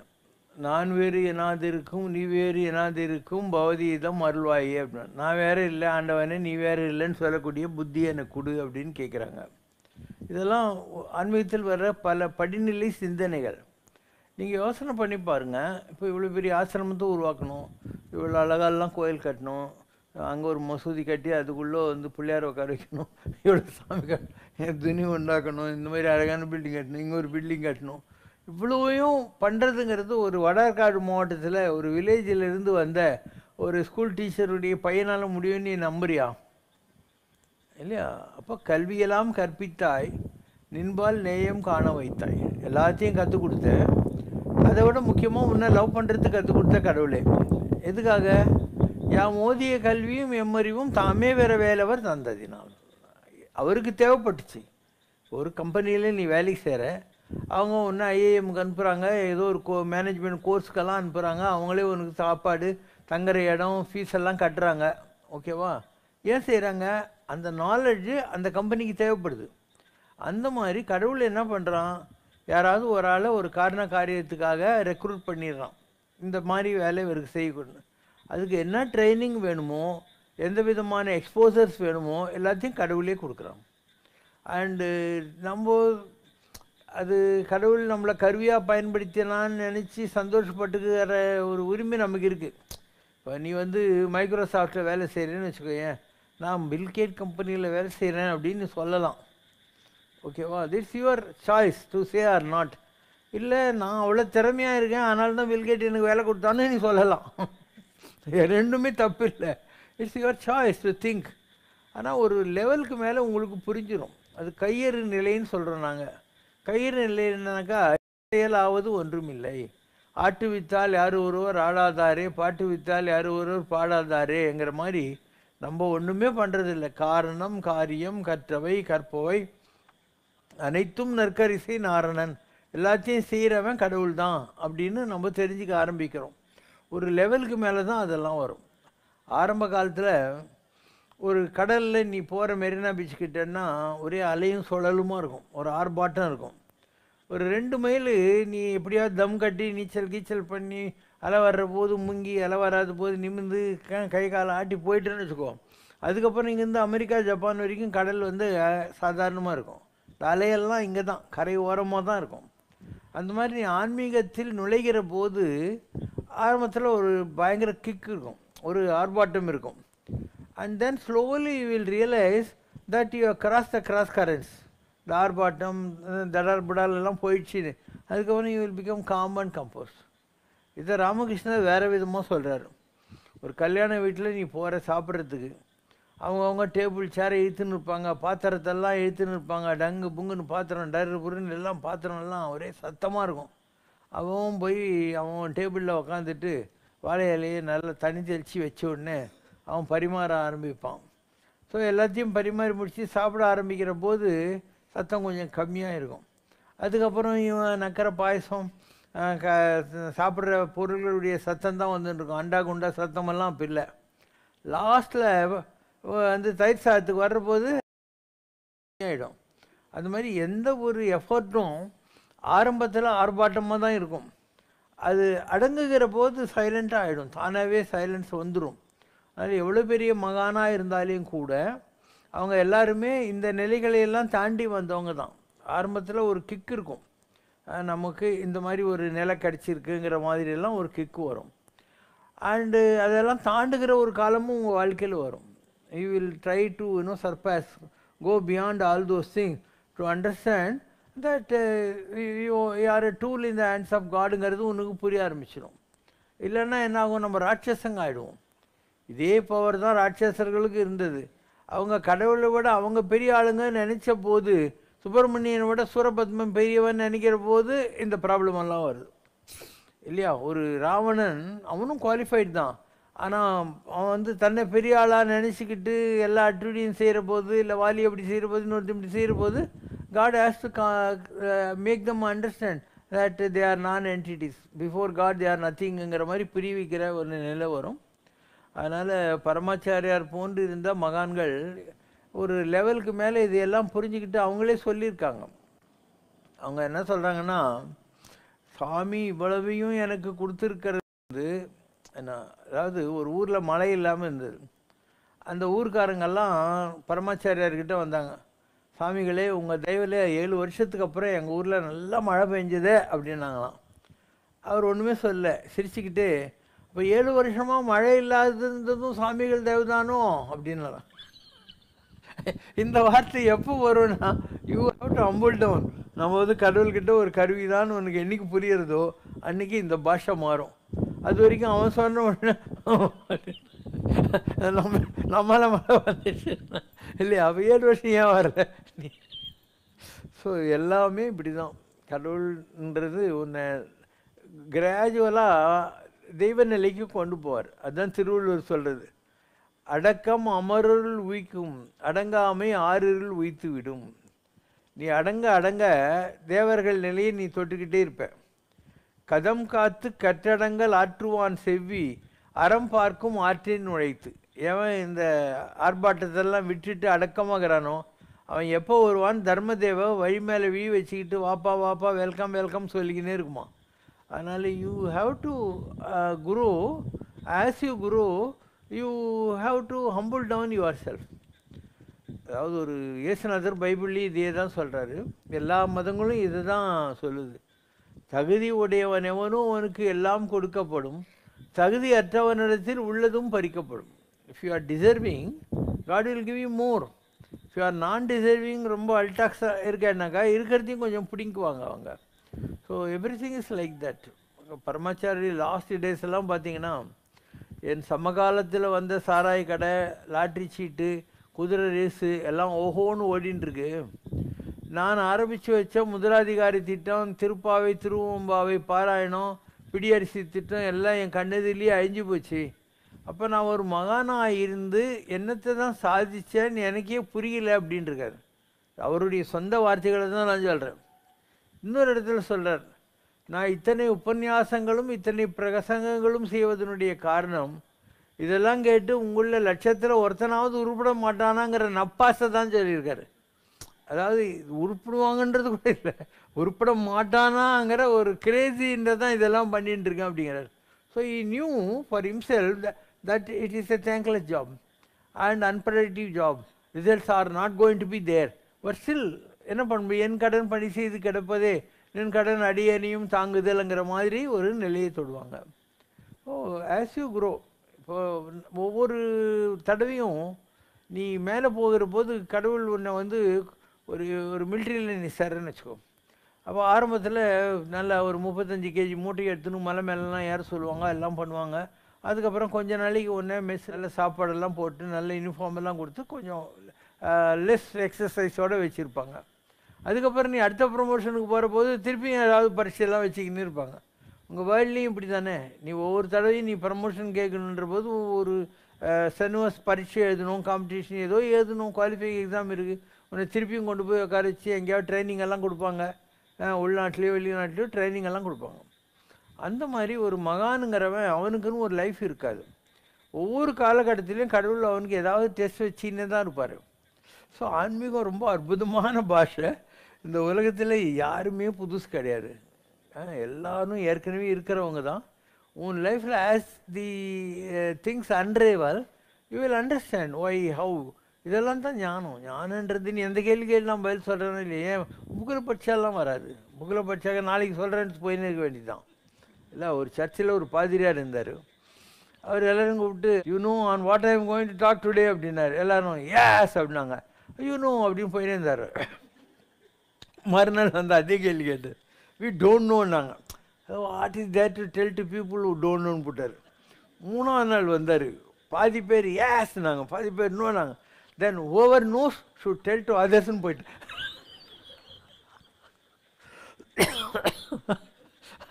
[SPEAKER 3] நான் வேறு எனாதிருக்கும், நீ வேறு எனாதிருக்கும், பவதீதம் அருள்வாயே அப்படின்னு. நான் வேறு இல்லை ஆண்டவனே, நீ வேறு இல்லைன்னு சொல்லக்கூடிய புத்தி எனக்கு கொடு அப்படின்னு கேட்குறாங்க. இதெல்லாம் ஆன்மீகத்தில் வர்ற பல படிநிலை சிந்தனைகள். நீங்கள் யோசனை பண்ணி பாருங்கள். இப்போ இவ்வளோ பெரிய ஆசிரமத்தை உருவாக்கணும், இவ்வளோ அழகாலாம் கோயில் கட்டணும், அங்கே ஒரு மசூதி கட்டி அதுக்குள்ளே வந்து பிள்ளையார் உட்கார வைக்கணும், இவ்வளோ சாமி துணி உண்டாக்கணும், இந்த மாதிரி அழகான பில்டிங் கட்டணும், இங்கே ஒரு பில்டிங் கட்டணும், இவ்வளோவையும் பண்ணுறதுங்கிறது ஒரு வடஆற்காடு மாவட்டத்தில் ஒரு வில்லேஜிலிருந்து வந்த ஒரு ஸ்கூல் டீச்சருடைய பையனால் முடியும்னு நீ நம்புறியா? இல்லையா? அப்போ கல்வியெல்லாம் கற்பித்தாய், நின்பால் நேயம் காண வைத்தாய், எல்லாத்தையும் கற்றுக் கொடுத்த, அதை விட முக்கியமாக உன்னை லவ் பண்ணுறதுக்கு கற்றுக் கொடுத்த கடவுளே. எதுக்காக? யாம் ஓதிய கல்வியும் எம்மறிவும் தாமே வேற வேலவர் தந்ததினால். அவருக்கு தேவைப்பட்டுச்சு. ஒரு கம்பெனியில் நீ வேலைக்கு சேர, அவங்க ஒன்று ஐஏஎம்க்கு அனுப்புகிறாங்க, ஏதோ ஒரு மேனேஜ்மெண்ட் கோர்ஸுக்கெல்லாம் அனுப்புகிறாங்க, அவங்களே உனக்கு சாப்பாடு தங்குற இடம் ஃபீஸ் எல்லாம் கட்டுறாங்க. ஓகேவா? ஏன் செய்கிறாங்க? அந்த நாலேஜு அந்த கம்பெனிக்கு தேவைப்படுது. அந்த மாதிரி கடவுள் என்ன பண்ணுறான், யாராவது ஒரு ஆளை ஒரு காரியத்துக்காக ரெக்ரூட் பண்ணிடுறான். இந்த மாதிரி வேலை இவருக்கு செய்யக்கூடாது. அதுக்கு என்ன ட்ரைனிங் வேணுமோ, எந்த விதமான எக்ஸ்போசர்ஸ் வேணுமோ எல்லாத்தையும் கடவுளே கொடுக்குறான். அண்டு நம்ம அது கடவுள் நம்மளை கருவியாக பயன்படுத்தினான்னு நினச்சி சந்தோஷப்பட்டுக்கிற ஒரு உரிமை நமக்கு இருக்குது. இப்போ நீ வந்து மைக்ரோசாஃப்ட்டில் வேலை செய்கிறேன்னு வச்சுக்கோயேன், நான் பில்கேட் கம்பெனியில் வேலை செய்கிறேன் அப்படின்னு சொல்லலாம். ஓகேவா? That's your choice to say or not. இல்லை நான் அவ்வளோ திறமையாக இருக்கேன் அதனால தான் பில்கேட் எனக்கு வேலை கொடுத்தான்னு நீ சொல்லலாம். ரெண்டுமே தப்பு இல்லை. It's your choice to think. ஆனால் ஒரு லெவலுக்கு மேலே உங்களுக்கு புரிஞ்சிடும். அது கையறு நிலைன்னு சொல்கிறோம் நாங்கள். கையறு நிலை என்னன்னாக்கா, செயலாவது ஒன்றுமில்லை. ஆட்டு வித்தால் யார் ஒருவர் ஆடாதாரே, பாட்டு வித்தால் யார் ஒருவர் பாடாதாரேங்கிற மாதிரி நம்ம ஒன்றுமே பண்ணுறதில்லை. காரணம் காரியம் கற்றவை கற்பவை அனைத்தும் நற்கரிசை நாரணன், எல்லாத்தையும் செய்கிறவன் கடவுள் தான் அப்படின்னு நம்ம தெரிஞ்சுக்க ஆரம்பிக்கிறோம். ஒரு லெவலுக்கு மேலே தான் அதெல்லாம் வரும். ஆரம்ப காலத்தில் ஒரு கடலில் நீ போகிற மெரினா பீச் கிட்டன்னா ஒரே அலையும் சுழலுமா இருக்கும், ஒரு ஆர்ப்பாட்டம் இருக்கும். ஒரு 2 மைல் நீ எப்படியாவது தம் கட்டி நீச்சல் பண்ணி அலை வர்ற போது முங்கி, அலை வராத போது நிமிர்ந்து கை காலை ஆட்டி போயிட்டேன்னு வச்சுக்கோ. அதுக்கப்புறம் இங்கேருந்து அமெரிக்கா ஜப்பான் வரைக்கும் கடல் வந்து சாதாரணமாக இருக்கும். இந்த அலையெல்லாம் இங்கே தான் கரை ஓரமாக தான் இருக்கும். அந்த மாதிரி நீ ஆன்மீகத்தில் நுழைகிற போது ஆரம்பத்தில் ஒரு பயங்கர கிக் இருக்கும், ஒரு ஆர்ப்பாட்டம் இருக்கும். And then slowly you will realise that you cross the cross currents. இந்த ஆர்ப்பாட்டம் தடார் புடால் எல்லாம் போயிடுச்சு. அதுக்கப்புறம் you will become com and compose. இதை ராமகிருஷ்ணர் வேறு விதமாக சொல்கிறாரு. ஒரு கல்யாண வீட்டில் நீ போகிற சாப்பிட்றதுக்கு அவங்கவுங்க டேபிள் சேரை இழுத்துன்னு இருப்பாங்க, பாத்திரத்தெல்லாம் இழுத்துன்னு இருப்பாங்க, டங்கு புங்குன்னு பாத்திரம் டரு புருன்னு எல்லாம் பாத்திரம்லாம் ஒரே சத்தமாக இருக்கும். அவன் போய் அவன் டேபிளில் உக்காந்துட்டு வாழை இலையை நல்லா தண்ணி தெளித்து வச்ச உடனே அவன் பரிமாற ஆரம்பிப்பான். ஸோ எல்லாத்தையும் பரிமாறி முடித்து சாப்பிட ஆரம்பிக்கிற போது சத்தம் கொஞ்சம் கம்மியாக இருக்கும். அதுக்கப்புறம் இவன் நக்கிற பாயசம் சாப்பிட்ற பொருள்களுடைய சத்தம் தான் வந்துட்டுருக்கும். அண்டா குண்டா சத்தமெல்லாம் இப்போ இல்லை. லாஸ்ட்டில் வந்து தயிர் சாதத்துக்கு வர்றபோது ஆகிடும். அது மாதிரி எந்த ஒரு எஃபர்ட்டும் ஆரம்பத்தில் ஆர்ப்பாட்டமாக தான் இருக்கும். அது அடங்குகிற போது சைலண்ட்டாக ஆகிடும், தானாகவே சைலன்ஸ் வந்துடும். அதனால் எவ்வளோ பெரிய மகானாக இருந்தாலையும் கூட அவங்க எல்லாருமே இந்த நிலைகளையெல்லாம் தாண்டி வந்தவங்க தான். ஆரம்பத்தில் ஒரு கிக் இருக்கும், நமக்கு இந்த மாதிரி ஒரு நிலை கிடச்சிருக்குங்கிற மாதிரியெல்லாம் ஒரு கிக்கு வரும். அண்டு அதெல்லாம் தாண்டுகிற ஒரு காலமும் உங்கள் வாழ்க்கையில் வரும். You will try to surpass, go beyond all those things to understand that you are a tool in the hands of Godங்கிறது உனக்கு புரிய ஆரம்பிச்சிடும். இல்லைன்னா என்ன ஆகும், நம்ம ராட்சசங்க ஆகிடுவோம். இதே பவர் தான் ராட்சசர்களுக்கு இருந்தது. அவங்க கடவுளை விட அவங்க பெரிய ஆளுங்க நினச்ச போது, சுப்பிரமணியனை விட சூரபத்மன் பெரியவன் நினைக்கிற போது இந்த ப்ராப்ளம் எல்லாம் வருது இல்லையா? ஒரு ராவணன் அவனும் குவாலிஃபைட் தான், ஆனால் அவன் வந்து தன்னை பெரிய ஆளாக நினச்சிக்கிட்டு எல்லா ஆக்டிவிட்டியும் செய்கிற போது, இல்லை வாலி அப்படி செய்கிற போது, இன்னொருத்தர் இப்படி செய்கிற போது, God has to make them understand that they are non-entities. Before God they are nothingங்கிற மாதிரி புரிவிக்கிற ஒரு நிலை வரும். அதனால் பரமாச்சாரியார் போன்று இருந்த மகான்கள் ஒரு லெவலுக்கு மேலே இதையெல்லாம் புரிஞ்சுக்கிட்டு அவங்களே சொல்லியிருக்காங்க. அவங்க என்ன சொல்கிறாங்கன்னா, சாமி இவ்வளவையும் எனக்கு கொடுத்துருக்கிறது என்ன, அதாவது ஒரு ஊரில் மழை இல்லாமல் இருந்தது. அந்த ஊர்க்காரங்கெல்லாம் பரமாச்சாரியார்கிட்ட வந்தாங்க, சாமிகளே உங்கள் தயவில் 7 வருஷத்துக்கு அப்புறம் எங்கள் ஊரில் நல்லா மழை பெஞ்சதே அப்படின்னாங்களாம். அவர் ஒன்றுமே சொல்ல, சிரிச்சுக்கிட்டு, இப்போ 7 வருஷமாக மழை இல்லாததும் சாமிகள் தேவதானோ அப்படின்னாலாம். இந்த வார்த்தை எப்போ வரும்னா, you have to humble down. நம்ம வந்து கடவுள்கிட்ட ஒரு கருவி தான் உனக்கு என்றைக்கு புரியுறதோ அன்றைக்கி இந்த பாஷை மாறும். அது வரைக்கும் அவன் சொன்ன உடனே நம்மளால மழை வந்துச்சு இல்லையா? அப்போ 7 வருஷம் ஏன் வரல நீ? ஸோ எல்லாமே இப்படி தான். கடவுள்ன்றது ஒன்று கிராஜுவலாக தெய்வ நிலைக்கு கொண்டு போவார். அதுதான் திருவள்ளுவர் சொல்கிறது, அடக்கம் அமருள் உய்க்கும், அடங்காமை ஆறிருள் உய்த்து விடும். நீ அடங்க அடங்க தேவர்கள் நிலையை நீ தொட்டுக்கிட்டே இருப்ப. கதம் காத்து கற்றடங்கள் ஆற்றுவான் செவ்வி அறம் பார்க்கும் ஆற்றின் நுழைத்து. எவன் இந்த ஆர்ப்பாட்டத்தெல்லாம் விட்டுட்டு அடக்கமாகறானோ அவன் எப்போ வருவான், தர்மதேவ வழி மேலே வீ வச்சுக்கிட்டு வாப்பா வாப்பா வெல்கம் வெல்கம் சொல்லிக்கினே இருக்குமா. அதனால் you have to grow, as you grow you have to humble down your self. அதாவது ஒரு இயேசுநாதர் பைபிள்லேயும் இதே தான் சொல்கிறாரு, எல்லா மதங்களும் இதை தான் சொல்லுது. தகுதி உடையவன் எவனும் அவனுக்கு எல்லாம் கொடுக்கப்படும், தகுதி அற்றவனிடத்தில் உள்ளதும் பறிக்கப்படும். If you are deserving God will give you more. If you are non deserving, ரொம்ப அல்டாக்ஸாக இருக்கேன்னாக்கா இருக்கிறதையும் கொஞ்சம் பிடிங்குவாங்க அவங்க. So every thing is like that. Paramachari last days எல்லாம் பார்த்தீங்கன்னா என் சமகாலத்தில் வந்த சாராய கடை, லாட்ரி சீட்டு, குதிரை ரேஸு எல்லாம் ஓஹோன்னு ஓடின்ட்டுருக்கு. நான் ஆரம்பித்து வச்ச முதலாதிகாரி திட்டம், திருப்பாவை திருவம்பாவை பாராயணம், பிடியரிசி திட்டம் எல்லாம் என் கண்ணெதிலேயே அழிஞ்சு போச்சு. அப்போ நான் ஒரு மகானாக இருந்து என்னத்தை தான் சாதித்தேன்னு எனக்கே புரியல அப்படின்ட்டுருக்காரு. அவருடைய சொந்த வார்த்தைகளை தான் நான் சொல்கிறேன். இன்னொரு இடத்துல சொல்கிறார், நான் இத்தனை உபன்யாசங்களும் இத்தனை பிரசங்கங்களும் செய்வதனுடைய காரணம் இதெல்லாம் கேட்டு உங்களில் லட்சத்தில் ஒருத்தனாவது உருப்பட மாட்டானாங்கிற நப்பாசை தான் சொல்லியிருக்காரு. அதாவது உருப்பிடுவாங்கன்றது கூட இல்லை, உருப்பட மாட்டானாங்கிற ஒரு கிரேசின்றதான் இதெல்லாம் பண்ணிட்டு இருக்கேன் அப்படிங்கிறார். So he knew for himself that it is a thankless job and unproductive job. Results are not going to be there. But still என்ன பண்ண, என் கடன் பணி செய்து கிடப்பதே என் கடன் அடியனையும் தாங்குதல்ங்கிற மாதிரி ஒரு நிலையை தொடுவாங்க. ஓ ஆஸ் யூ க்ரோ, இப்போ ஒவ்வொரு தடவையும் நீ மேலே போகிற போது கடவுள் உன்னை வந்து ஒரு மிலிட்ரியில் நீ சேர்றன்னு வச்சுக்கோ. அப்போ ஆரம்பத்தில் நல்லா ஒரு 35 கேஜி மூட்டை எடுத்துன்னு மலை மேலெலாம் ஏற சொல்லுவாங்க, எல்லாம் பண்ணுவாங்க. அதுக்கப்புறம் கொஞ்ச நாளைக்கு ஒன்றே மெஸ் நல்ல சாப்பாடெல்லாம் போட்டு நல்ல யூனிஃபார்ம் எல்லாம் கொடுத்து கொஞ்சம் லெஸ் எக்ஸசைஸோடு வச்சுருப்பாங்க. அதுக்கப்புறம் நீ அடுத்த ப்ரொமோஷனுக்கு போகிற போது திருப்பியும் ஏதாவது பரீட்சையெல்லாம் வச்சுக்கின்னு இருப்பாங்க. உங்கள் வேர்ல்ட்லேயும் இப்படி தானே, நீ ஒவ்வொரு தடவையும் நீ ப்ரமோஷன் கேட்கணுன்ற போது ஒரு சென்வஸ் பரீட்சை எழுதணும், காம்படிஷன் ஏதோ எழுதணும், குவாலிஃபைங் எக்ஸாம் இருக்குது, உன்னை திருப்பியும் கொண்டு போய் உட்கார வச்சு எங்கேயாவது ட்ரைனிங் எல்லாம் கொடுப்பாங்க, உள்நாட்டிலையோ வெளிநாட்டிலையோ ட்ரைனிங் எல்லாம் கொடுப்பாங்க. அந்த மாதிரி ஒரு மகானுங்கிறவன் அவனுக்குன்னு ஒரு லைஃப் இருக்காது. ஒவ்வொரு காலகட்டத்திலையும் கடவுள் அவனுக்கு ஏதாவது டெஸ்ட் வச்சுன்னே தான் இருப்பார். ஸோ ஆன்மீகம் ரொம்ப அற்புதமான பாஷை. இந்த உலகத்தில் யாருமே புதுசு கிடையாது, எல்லாரும் ஏற்கனவே இருக்கிறவங்க தான். உன் லைஃப்பில் as the things unravel you will understand why how. இதெல்லாம் தான் ஞானம். ஞானன்றது நீ எந்த கேள்வி நான் பதில் சொல்கிறேன்னு இல்லையே, புக்கில் படித்தாலாம் வராது. புக்கில் படித்தாக்க நாளைக்கு சொல்கிறேன்னு போயின்னு இருக்க வேண்டியதுதான். இல்லை, ஒரு சர்ச்சில் ஒரு பாதிரியார் இருந்தார். அவர் எல்லோரும் கூப்பிட்டு you know on what I am going to talk today அப்படின்னாரு. எல்லோரும் ஏஸ் அப்படின்னாங்க. யூ நோ அப்படின்னு போயினே இருந்தார். மறுநாள் வந்து அதே கேள்வி கேட்டார். வி டோன்ட் நோன்னாங்க. What is that to tell to people who don't நோன்னு போட்டார். மூணாவது நாள் வந்தார். பாதி பேர் ஏஸ்னாங்க, பாதி பேர் நோனாங்க. Then over knows should tell to அதர்ஸ்ன்னு போயிட்டு.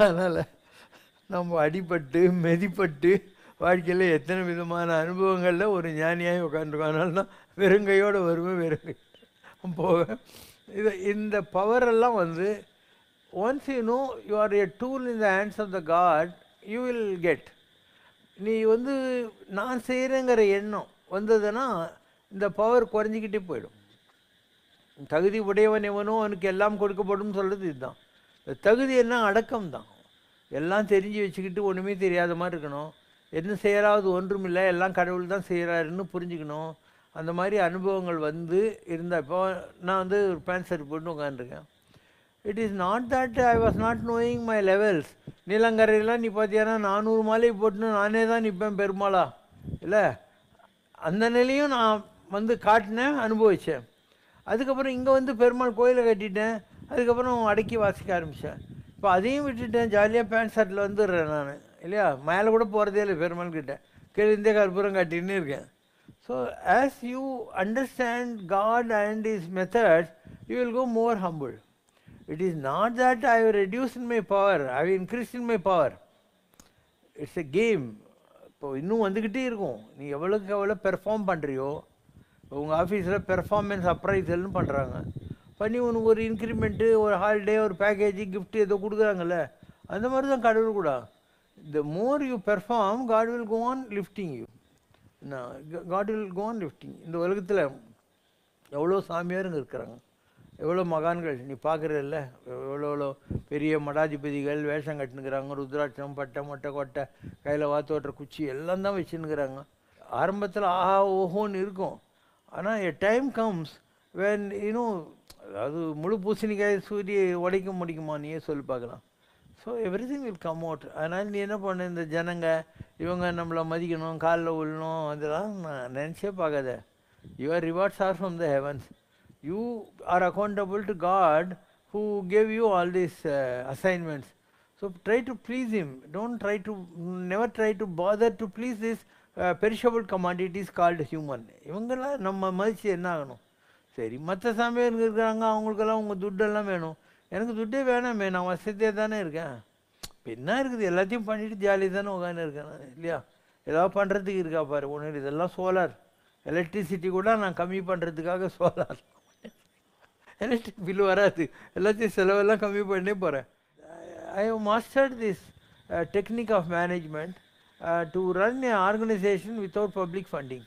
[SPEAKER 3] அதனால் நம்ம அடிபட்டு மெதிப்பட்டு வாழ்க்கையில் எத்தனை விதமான அனுபவங்களில் ஒரு ஞானியாகி உட்காந்துருக்கோம். அதனால தான் வெறுங்கையோடு வருவேன், வெறுங்கை போவேன். இந்த பவரெல்லாம் வந்து once you know you are a tool in the hands of the God you will get. நீ வந்து நான் செய்கிறேங்கிற எண்ணம் வந்ததுன்னா இந்த பவர் குறைஞ்சிக்கிட்டே போயிடும். தகுதி உடையவன் எவனோ அவனுக்கு எல்லாம் கொடுக்கப்படும் சொல்கிறது இதுதான். இந்த தகுதி எல்லாம் அடக்கம் தான். எல்லாம் தெரிஞ்சு வச்சுக்கிட்டு ஒன்றுமே தெரியாத மாதிரி இருக்கணும். என்ன செய்யறாவது ஒன்றும் இல்லை, எல்லாம் கடவுள் தான் செய்கிறாருன்னு புரிஞ்சுக்கணும். அந்த மாதிரி அனுபவங்கள் வந்து இருந்தால், இப்போ நான் வந்து ஒரு பேண்ட் ஷர்ட் போட்டு உட்காந்துருக்கேன். It is not that I was not knowing my levels. நீலங்கரையெல்லாம் நீ பார்த்தீங்கன்னா 400 மாலை போட்டுன்னு நானே தான் நிற்பேன் பெருமாளா இல்லை. அந்த நிலையும் நான் வந்து காட்டினேன், அனுபவித்தேன். அதுக்கப்புறம் இங்கே வந்து பெருமாள் கோயிலை கட்டிட்டேன். அதுக்கப்புறம் அடக்கி வாசிக்க ஆரம்பித்தேன். இப்போ அதையும் விட்டுட்டேன், ஜாலியாக பேண்ட் ஷர்ட்டில் வந்துடுறேன் நான் இல்லையா. மேலே கூட போகிறதே இல்லை பெருமாள் கிட்ட, கீழே இருந்தே கற்பூரம் காட்டின்னு இருக்கேன். So as you understand God and is methods you will go more humble. It is not that I have reduce in my power, I have increase in my power. It's a game. இப்போ இன்னும் வந்துக்கிட்டே இருக்கும். நீ எவ்வளோக்கு எவ்வளோ பெர்ஃபார்ம் பண்ணுறியோ, உங்கள் ஆஃபீஸில் பெர்ஃபார்மன்ஸ் அப்ரைசல்னு பண்ணுறாங்க. பண்ணி உனக்கு ஒரு இன்க்ரிமெண்ட்டு, ஒரு ஹாலிடே, ஒரு பேக்கேஜ், கிஃப்ட் ஏதோ கொடுக்குறாங்கல்ல, அந்த மாதிரி தான் கடவுள் கூட. The more you perform, God will go on lifting you. God will go on lifting. இந்த உலகத்தில் எவ்வளோ சாமியாருங்க இருக்கிறாங்க, எவ்வளோ மகான்கள் நீ பார்க்குறதில்ல, எவ்வளோ பெரிய மடாதிபதிகள் வேஷம் கட்டுனுக்கிறாங்க, ருத்ராட்சம், பட்டை, மொட்டை, கொட்டை, கையில் வாத்தோட்டுற குச்சி எல்லாம் தான் வச்சுன்னுக்கிறாங்க. ஆரம்பத்தில் ஆஹா ஓஹோன்னு இருக்கும். ஆனால் a time comes when அதாவது முழு பூசணிக்காய் சூரிய உடைக்க முடிக்குமா, நீயே சொல்லி பார்க்கலாம். So every thing will come out. அதனால் நீ என்ன பண்ண, இந்த ஜனங்க இவங்க நம்மளை மதிக்கணும், காலில் விழணும், அதெல்லாம் நான் நினச்சே பார்க்காத. Your rewards are from the heavens. You are accountable to God who gave you all these assignments. So try to please him. Never try to bother to please this perishable commodities called human. இவங்கெல்லாம் நம்ம மதித்து என்ன ஆகணும்? சரி, மற்ற சாமியார் இருக்கிறாங்க, அவங்களுக்கெல்லாம் உங்கள் துட்டெல்லாம் வேணும். எனக்கு துட்டே வேணாமே, நான் வசதியாக தானே இருக்கேன். இப்போ என்ன இருக்குது, எல்லாத்தையும் பண்ணிவிட்டு ஜாலியாக தானே உட்காந்து இருக்கேன் நான், இல்லையா? ஏதாவது பண்ணுறதுக்கு இருக்கா பாரு ஒன்று. இதெல்லாம் சோலார் எலக்ட்ரிசிட்டி கூட நான் கம்மி பண்ணுறதுக்காக சோலார், எலக்ட்ரிக் பில் வராது, எல்லாத்தையும் செலவெல்லாம் கம்மி பண்ணே போகிறேன். I have mastered this technique of management to run a organization without public funding.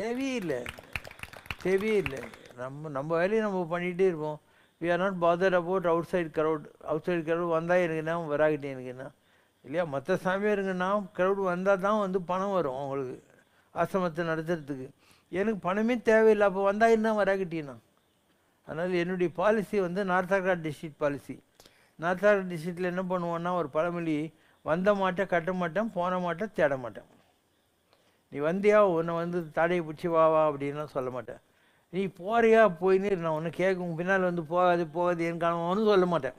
[SPEAKER 3] தேவையே இல்லை. நம்ம வேலையை நம்ம பண்ணிகிட்டே இருப்போம். we are not bothered about outside crowd வந்தால் எனக்கு என்ன, வராகிட்டே எனக்கு என்ன, இல்லையா? மற்ற சாமியாருங்கன்னா க்ரௌட் வந்தால் தான் வந்து பணம் வரும் அவங்களுக்கு ஆசிரமத்தை நடத்துறதுக்கு. எனக்கு பணமே தேவையில்லை, அப்போ வந்தால் என்ன, வராகிட்டேன்னா. அதனால் என்னுடைய பாலிசி வந்து நார்த்தாக்கா டிஸ்ட்ரிக்ட் பாலிசி. நார்த்தாக்கா டிஸ்ட்ரிக்டில் என்ன பண்ணுவோன்னா, ஒரு பழமொழி, வந்த மாட்டேன் கட்ட மாட்டேன், போன மாட்டேன் தேட மாட்டேன். நீ வந்தியா, உன்னை வந்து தடையை பிடிச்சி வா அப்படின்லாம் சொல்ல மாட்டேன். நீ போறியா, போயின்னு நான் ஒன்று கேட்கும் பின்னால் வந்து போகாது என் காரணம்னு சொல்ல மாட்டேன்.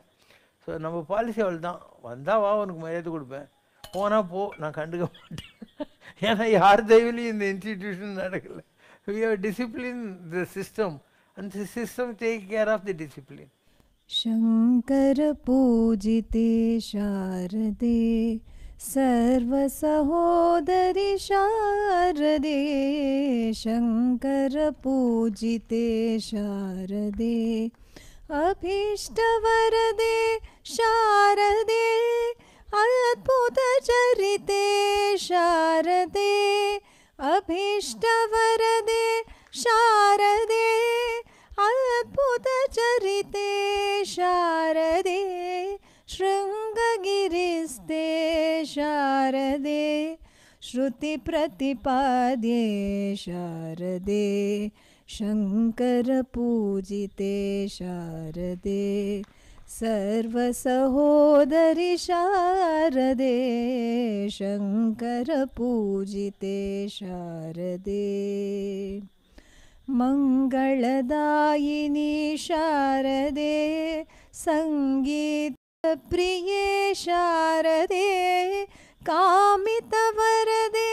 [SPEAKER 3] ஸோ நம்ம பாலிசி அவள் தான், வந்தால் வா உனக்கு மரியாதை கொடுப்பேன், போனால் போ நான் கண்டுக்க மாட்டேன். ஏன்னா யார் தயவுலையும் இந்த இன்ஸ்டிடியூஷன் நடக்கலை. we have discipline the system and the system take care of the discipline.
[SPEAKER 2] Shankar पूजिते शारदे सर्व सहोदरि शारदे, शंकर पूजिते शारदे अभीष्ट वरदे शारदे, अद्भुत चरिते शारदे, अभीष्ट वरदे शारदे, अद्भुत चरिते शारदे, शृंगगिरिस्ते शारदे, श्रुति प्रतिपाद्ये शारदे, शंकर पूजिते शारदे सर्व सहोदरि शारदे, शंकर पूजिते शारदे मंगलदायिनी शारदे, संगीत प्रिये शारदे, कामित वरदे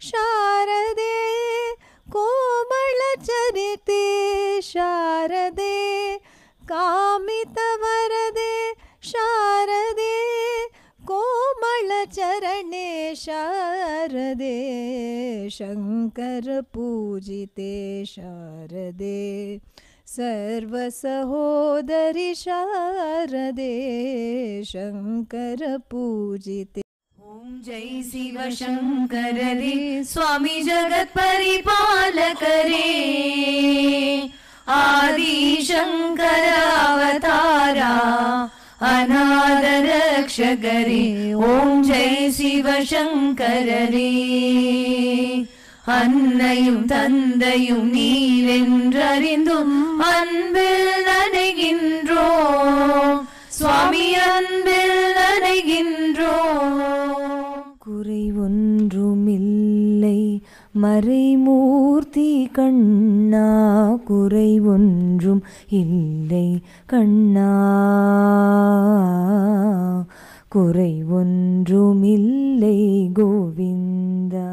[SPEAKER 2] शारदे, कोमल चरिते शारदे, कामित वरदे शारदे, कोमल चरणे शारदे, शंकर पूजिते शारदे सर्व सहोदरि शारदे, शंकर पूजिते.
[SPEAKER 6] ओम जय शिव शंकर रे, स्वामी जगत परिपालक रे, आदि शंकर अवतारा अनाद रक्षक रे. ओम जय शिव शंकर रे, அன்னையும் தந்தையும் நீரென்றறிந்தும் அன்பில் நனைகின்றோம் சுவாமி, அன்பில் நனைகின்றோம்.
[SPEAKER 2] குறை ஒன்றுமில்லை மறைமூர்த்தி கண்ணா, குறை ஒன்றும் இல்லை கண்ணா, குறை ஒன்றுமில்லை கோவிந்தா.